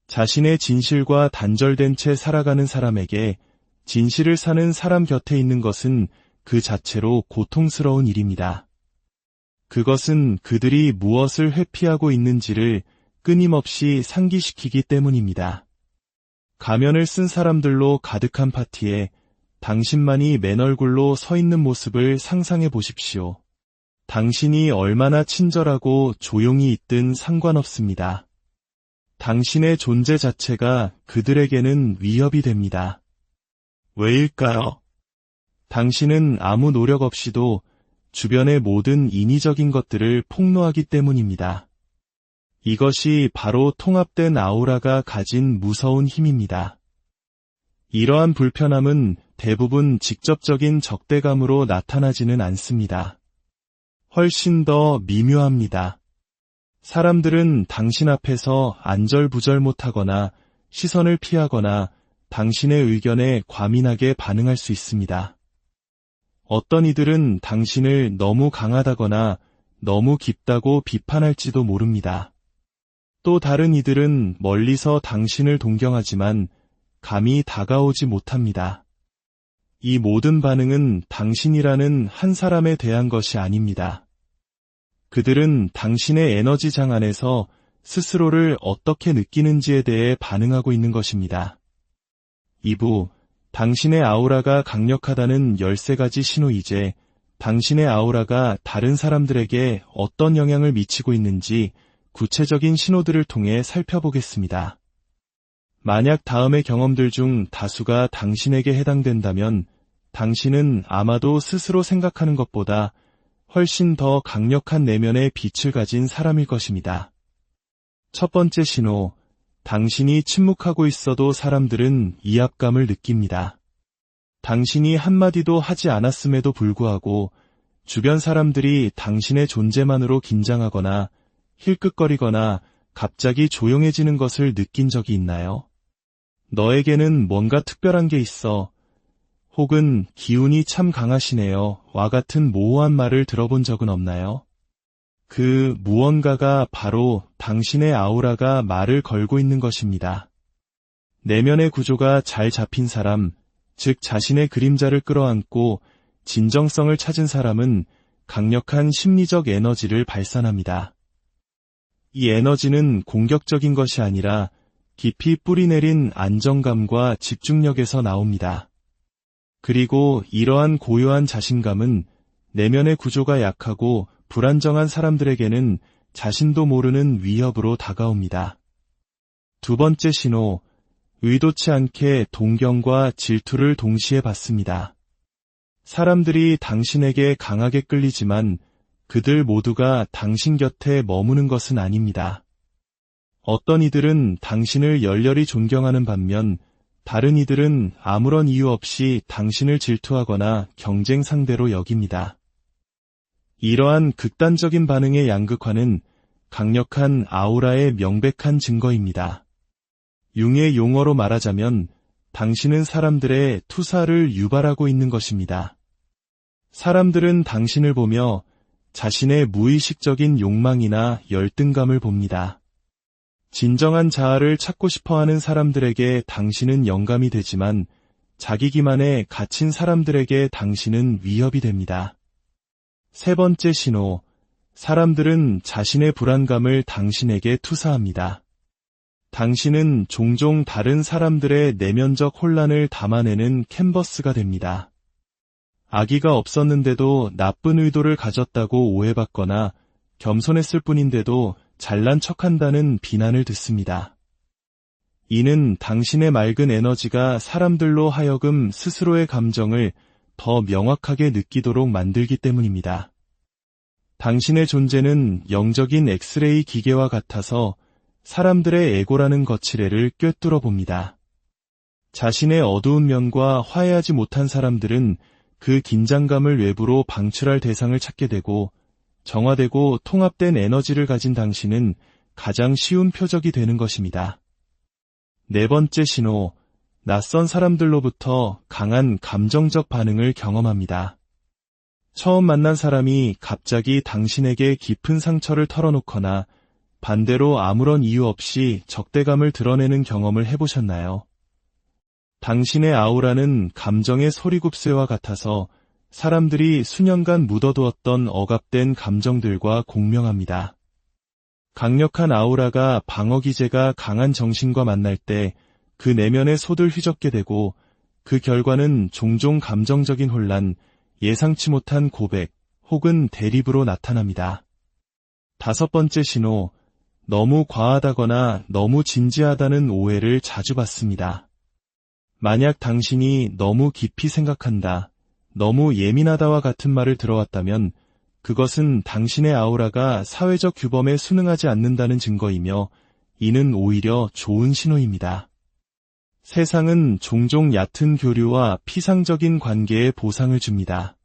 자신의 진실과 단절된 채 살아가는 사람에게 진실을 사는 사람 곁에 있는 것은 그 자체로 고통스러운 일입니다. 그것은 그들이 무엇을 회피하고 있는지를 끊임없이 상기시키기 때문입니다. 가면을 쓴 사람들로 가득한 파티에 당신만이 맨 얼굴로 서 있는 모습을 상상해 보십시오. 당신이 얼마나 친절하고 조용히 있든 상관없습니다. 당신의 존재 자체가 그들에게는 위협이 됩니다. 왜일까요? 당신은 아무 노력 없이도 주변의 모든 인위적인 것들을 폭로하기 때문입니다. 이것이 바로 통합된 아우라가 가진 무서운 힘입니다. 이러한 불편함은 대부분 직접적인 적대감으로 나타나지는 않습니다. 훨씬 더 미묘합니다. 사람들은 당신 앞에서 안절부절 못하거나 시선을 피하거나 당신의 의견에 과민하게 반응할 수 있습니다. 어떤 이들은 당신을 너무 강하다거나 너무 깊다고 비판할지도 모릅니다. 또 다른 이들은 멀리서 당신을 동경하지만 감히 다가오지 못합니다. 이 모든 반응은 당신이라는 한 사람에 대한 것이 아닙니다. 그들은 당신의 에너지장 안에서 스스로를 어떻게 느끼는지에 대해 반응하고 있는 것입니다. 2부, 당신의 아우라가 강력하다는 13가지 신호이제, 당신의 아우라가 다른 사람들에게 어떤 영향을 미치고 있는지 구체적인 신호들을 통해 살펴보겠습니다. 만약 다음의 경험들 중 다수가 당신에게 해당된다면 당신은 아마도 스스로 생각하는 것보다 훨씬 더 강력한 내면의 빛을 가진 사람일 것입니다. 첫 번째 신호, 당신이 침묵하고 있어도 사람들은 이압감을 느낍니다. 당신이 한마디도 하지 않았음에도 불구하고 주변 사람들이 당신의 존재만으로 긴장하거나 힐끗거리거나 갑자기 조용해지는 것을 느낀 적이 있나요? 너에게는 뭔가 특별한 게 있어. 혹은 기운이 참 강하시네요. 와 같은 모호한 말을 들어본 적은 없나요? 그 무언가가 바로 당신의 아우라가 말을 걸고 있는 것입니다. 내면의 구조가 잘 잡힌 사람, 즉 자신의 그림자를 끌어안고 진정성을 찾은 사람은 강력한 심리적 에너지를 발산합니다. 이 에너지는 공격적인 것이 아니라 깊이 뿌리내린 안정감과 집중력에서 나옵니다. 그리고 이러한 고요한 자신감은 내면의 구조가 약하고 불안정한 사람들에게는 자신도 모르는 위협으로 다가옵니다. 두 번째 신호, 의도치 않게 동경과 질투를 동시에 받습니다. 사람들이 당신에게 강하게 끌리지만 그들 모두가 당신 곁에 머무는 것은 아닙니다. 어떤 이들은 당신을 열렬히 존경하는 반면 다른 이들은 아무런 이유 없이 당신을 질투하거나 경쟁 상대로 여깁니다. 이러한 극단적인 반응의 양극화는 강력한 아우라의 명백한 증거입니다. 융의 용어로 말하자면 당신은 사람들의 투사를 유발하고 있는 것입니다. 사람들은 당신을 보며 자신의 무의식적인 욕망이나 열등감을 봅니다. 진정한 자아를 찾고 싶어하는 사람들에게 당신은 영감이 되지만 자기 기만에 갇힌 사람들에게 당신은 위협이 됩니다. 세 번째 신호, 사람들은 자신의 불안감을 당신에게 투사합니다. 당신은 종종 다른 사람들의 내면적 혼란을 담아내는 캔버스가 됩니다. 악의가 없었는데도 나쁜 의도를 가졌다고 오해받거나 겸손했을 뿐인데도 잘난 척한다는 비난을 듣습니다. 이는 당신의 맑은 에너지가 사람들로 하여금 스스로의 감정을 더 명확하게 느끼도록 만들기 때문입니다. 당신의 존재는 영적인 엑스레이 기계와 같아서 사람들의 에고라는 거칠애를 꿰뚫어 봅니다. 자신의 어두운 면과 화해하지 못한 사람들은 그 긴장감을 외부로 방출할 대상을 찾게 되고 정화되고 통합된 에너지를 가진 당신은 가장 쉬운 표적이 되는 것입니다. 네 번째 신호, 낯선 사람들로부터 강한 감정적 반응을 경험합니다. 처음 만난 사람이 갑자기 당신에게 깊은 상처를 털어놓거나 반대로 아무런 이유 없이 적대감을 드러내는 경험을 해보셨나요? 당신의 아우라는 감정의 소리굽쇠와 같아서 사람들이 수년간 묻어두었던 억압된 감정들과 공명합니다. 강력한 아우라가 방어 기제가 강한 정신과 만날 때 그 내면의 솥을 휘젓게 되고 그 결과는 종종 감정적인 혼란, 예상치 못한 고백 혹은 대립으로 나타납니다. 다섯 번째 신호, 너무 과하다거나 너무 진지하다는 오해를 자주 받습니다. 만약 당신이 너무 깊이 생각한다, 너무 예민하다와 같은 말을 들어왔다면 그것은 당신의 아우라가 사회적 규범에 순응하지 않는다는 증거이며 이는 오히려 좋은 신호입니다. 세상은 종종 얕은 교류와 피상적인 관계에 보상을 줍니다.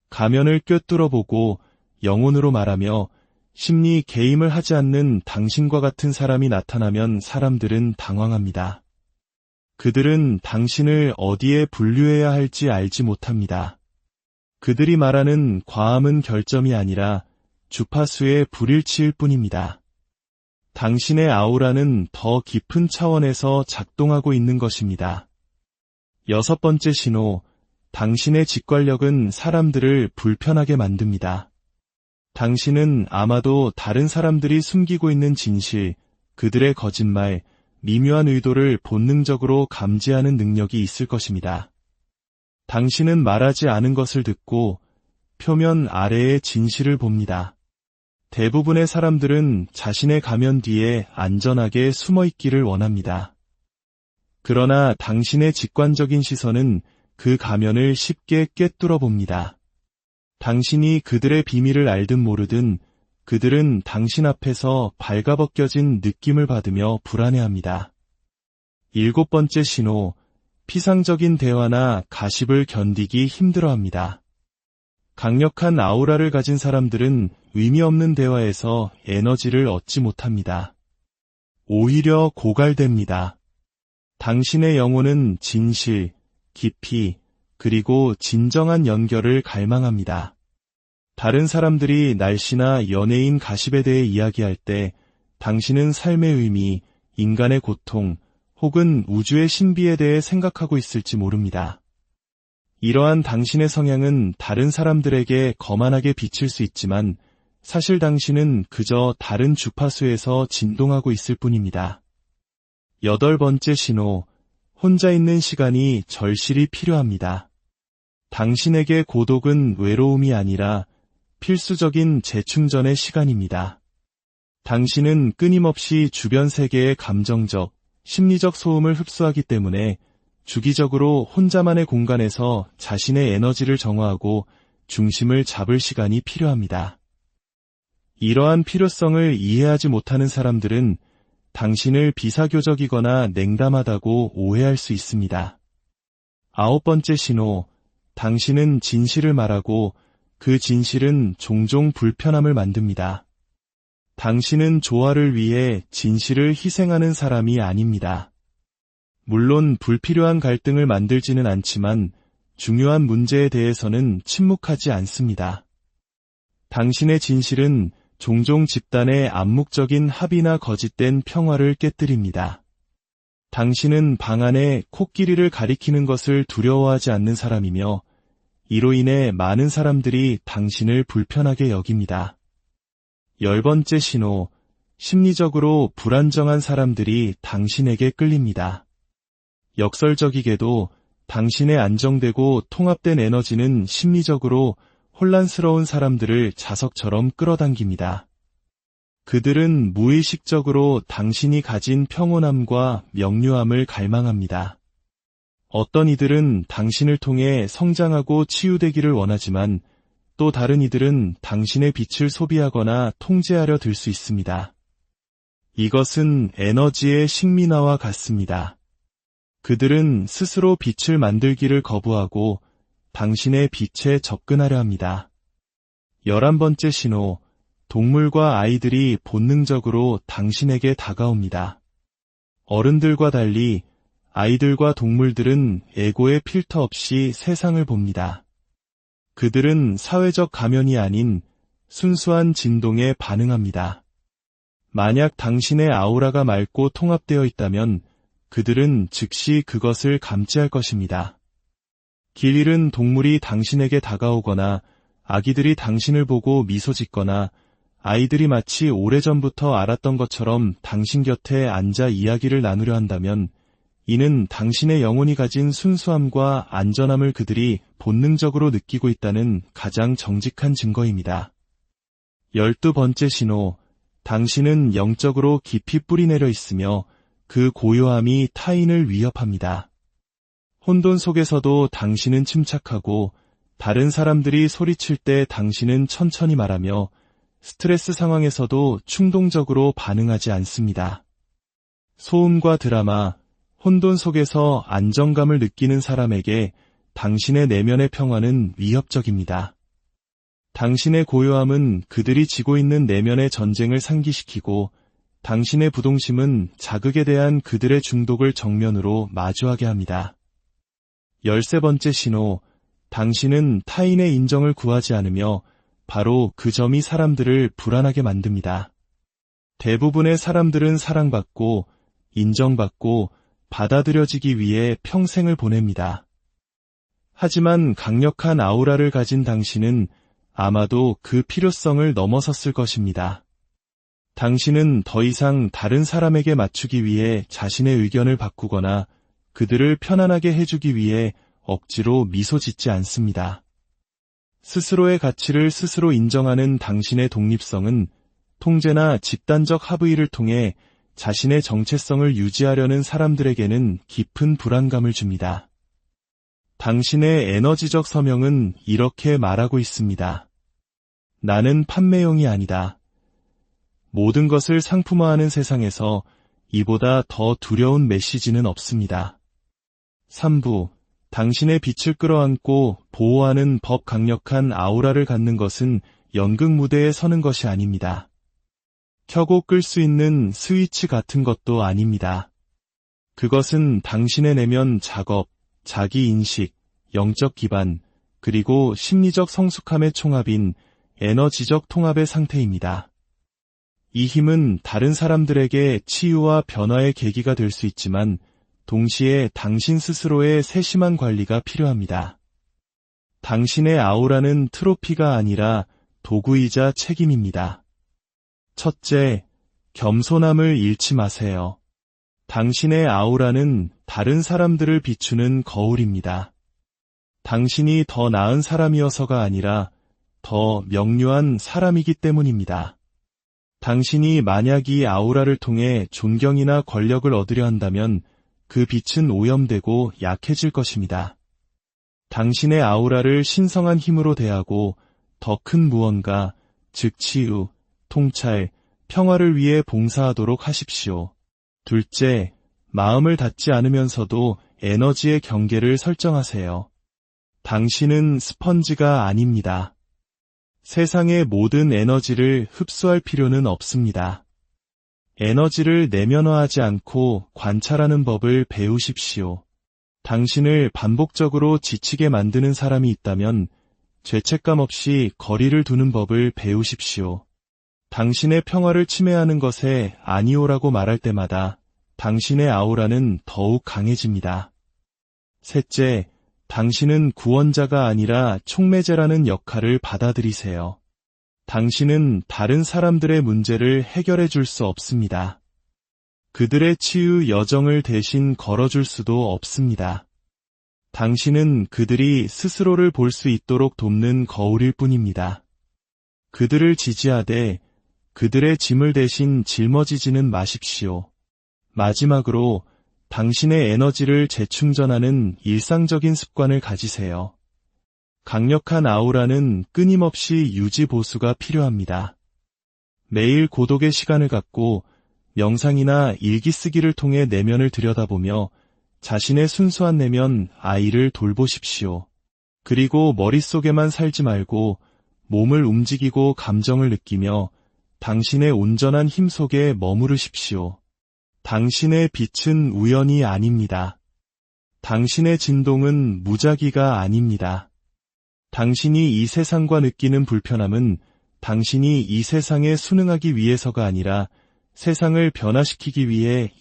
가면을 꿰뚫어보고 영혼으로 말하며 심리 개임을 하지 않는 당신과 같은 사람이 나타나면 사람들은 당황합니다. 그들은 당신을 어디에 분류해야 할지 알지 못합니다. 그들이 말하는 과함은 결점이 아니라 주파수의 불일치일 뿐입니다. 당신의 아우라는 더 깊은 차원에서 작동하고 있는 것입니다. 여섯 번째 신호, 당신의 직관력은 사람들을 불편하게 만듭니다. 당신은 아마도 다른 사람들이 숨기고 있는 진실, 그들의 거짓말, 미묘한 의도를 본능적으로 감지하는 능력이 있을 것입니다. 당신은 말하지 않은 것을 듣고 표면 아래의 진실을 봅니다. 대부분의 사람들은 자신의 가면 뒤에 안전하게 숨어 있기를 원합니다. 그러나 당신의 직관적인 시선은 그 가면을 쉽게 꿰뚫어 봅니다. 당신이 그들의 비밀을 알든 모르든 그들은 당신 앞에서 발가벗겨진 느낌을 받으며 불안해합니다. 일곱 번째 신호, 피상적인 대화나 가십을 견디기 힘들어합니다. 강력한 아우라를 가진 사람들은 의미 없는 대화에서 에너지를 얻지 못합니다. 오히려 고갈됩니다. 당신의 영혼은 진실, 깊이, 그리고 진정한 연결을 갈망합니다. 다른 사람들이 날씨나 연예인 가십에 대해 이야기할 때 당신은 삶의 의미, 인간의 고통, 혹은 우주의 신비에 대해 생각하고 있을지 모릅니다. 이러한 당신의 성향은 다른 사람들에게 거만하게 비칠 수 있지만 사실 당신은 그저 다른 주파수에서 진동하고 있을 뿐입니다. 여덟 번째 신호, 혼자 있는 시간이 절실히 필요합니다. 당신에게 고독은 외로움이 아니라 필수적인 재충전의 시간입니다. 당신은 끊임없이 주변 세계의 감정적, 심리적 소음을 흡수하기 때문에 주기적으로 혼자만의 공간에서 자신의 에너지를 정화하고 중심을 잡을 시간이 필요합니다. 이러한 필요성을 이해하지 못하는 사람들은 당신을 비사교적이거나 냉담하다고 오해할 수 있습니다. 아홉 번째 신호, 당신은 진실을 말하고 그 진실은 종종 불편함을 만듭니다. 당신은 조화를 위해 진실을 희생하는 사람이 아닙니다. 물론 불필요한 갈등을 만들지는 않지만 중요한 문제에 대해서는 침묵하지 않습니다. 당신의 진실은 종종 집단의 암묵적인 합의나 거짓된 평화를 깨뜨립니다. 당신은 방 안에 코끼리를 가리키는 것을 두려워하지 않는 사람이며 이로 인해 많은 사람들이 당신을 불편하게 여깁니다. 열 번째 신호, 심리적으로 불안정한 사람들이 당신에게 끌립니다. 역설적이게도 당신의 안정되고 통합된 에너지는 심리적으로 혼란스러운 사람들을 자석처럼 끌어당깁니다. 그들은 무의식적으로 당신이 가진 평온함과 명료함을 갈망합니다. 어떤 이들은 당신을 통해 성장하고 치유되기를 원하지만 또 다른 이들은 당신의 빛을 소비하거나 통제하려 들 수 있습니다. 이것은 에너지의 식민화와 같습니다. 그들은 스스로 빛을 만들기를 거부하고 당신의 빛에 접근하려 합니다. 11번째 신호, 동물과 아이들이 본능적으로 당신에게 다가옵니다. 어른들과 달리 아이들과 동물들은 에고의 필터 없이 세상을 봅니다. 그들은 사회적 가면이 아닌 순수한 진동에 반응합니다. 만약 당신의 아우라가 맑고 통합되어 있다면 그들은 즉시 그것을 감지할 것입니다. 길 잃은 동물이 당신에게 다가오거나 아기들이 당신을 보고 미소 짓거나 아이들이 마치 오래전부터 알았던 것처럼 당신 곁에 앉아 이야기를 나누려 한다면 이는 당신의 영혼이 가진 순수함과 안전함을 그들이 본능적으로 느끼고 있다는 가장 정직한 증거입니다. 12번째 신호, 당신은 영적으로 깊이 뿌리내려 있으며 그 고요함이 타인을 위협합니다. 혼돈 속에서도 당신은 침착하고 다른 사람들이 소리칠 때 당신은 천천히 말하며 스트레스 상황에서도 충동적으로 반응하지 않습니다. 소음과 드라마, 혼돈 속에서 안정감을 느끼는 사람에게 당신의 내면의 평화는 위협적입니다. 당신의 고요함은 그들이 지고 있는 내면의 전쟁을 상기시키고 당신의 부동심은 자극에 대한 그들의 중독을 정면으로 마주하게 합니다. 13번째 신호, 당신은 타인의 인정을 구하지 않으며 바로 그 점이 사람들을 불안하게 만듭니다. 대부분의 사람들은 사랑받고 인정받고 받아들여지기 위해 평생을 보냅니다. 하지만 강력한 아우라를 가진 당신은 아마도 그 필요성을 넘어섰을 것입니다. 당신은 더 이상 다른 사람에게 맞추기 위해 자신의 의견을 바꾸거나 그들을 편안하게 해주기 위해 억지로 미소 짓지 않습니다. 스스로의 가치를 스스로 인정하는 당신의 독립성은 통제나 집단적 합의를 통해 자신의 정체성을 유지하려는 사람들에게는 깊은 불안감을 줍니다. 당신의 에너지적 서명은 이렇게 말하고 있습니다. 나는 판매용이 아니다. 모든 것을 상품화하는 세상에서 이보다 더 두려운 메시지는 없습니다. 3부, 당신의 빛을 끌어안고 보호하는 법 강력한 아우라를 갖는 것은 연극 무대에 서는 것이 아닙니다. 켜고 끌 수 있는 스위치 같은 것도 아닙니다. 그것은 당신의 내면 작업, 자기인식, 영적 기반, 그리고 심리적 성숙함의 총합인 에너지적 통합의 상태입니다. 이 힘은 다른 사람들에게 치유와 변화의 계기가 될 수 있지만 동시에 당신 스스로의 세심한 관리가 필요합니다. 당신의 아우라는 트로피가 아니라 도구이자 책임입니다. 첫째, 겸손함을 잃지 마세요. 당신의 아우라는 다른 사람들을 비추는 거울입니다. 당신이 더 나은 사람이어서가 아니라 더 명료한 사람이기 때문입니다. 당신이 만약 이 아우라를 통해 존경이나 권력을 얻으려 한다면 그 빛은 오염되고 약해질 것입니다. 당신의 아우라를 신성한 힘으로 대하고 더 큰 무언가, 즉 치유, 통찰, 평화를 위해 봉사하도록 하십시오. 둘째, 마음을 닫지 않으면서도 에너지의 경계를 설정하세요. 당신은 스펀지가 아닙니다. 세상의 모든 에너지를 흡수할 필요는 없습니다. 에너지를 내면화하지 않고 관찰하는 법을 배우십시오. 당신을 반복적으로 지치게 만드는 사람이 있다면 죄책감 없이 거리를 두는 법을 배우십시오. 당신의 평화를 침해하는 것에 아니오라고 말할 때마다 당신의 아우라는 더욱 강해집니다. 셋째, 당신은 구원자가 아니라 촉매제라는 역할을 받아들이세요. 당신은 다른 사람들의 문제를 해결해 줄 수 없습니다. 그들의 치유 여정을 대신 걸어줄 수도 없습니다. 당신은 그들이 스스로를 볼 수 있도록 돕는 거울일 뿐입니다. 그들을 지지하되 그들의 짐을 대신 짊어지지는 마십시오. 마지막으로 당신의 에너지를 재충전하는 일상적인 습관을 가지세요. 강력한 아우라는 끊임없이 유지 보수가 필요합니다. 매일 고독의 시간을 갖고 명상이나 일기 쓰기를 통해 내면을 들여다보며 자신의 순수한 내면 아이를 돌보십시오. 그리고 머릿속에만 살지 말고 몸을 움직이고 감정을 느끼며 당신의 온전한 힘 속에 머무르십시오. 당신의 빛은 우연이 아닙니다. 당신의 진동은 무작위가 아닙니다. 당신이 이 세상과 느끼는 불편함은 당신이 이 세상에 순응하기 위해서가 아니라 세상을 변화시키기 위해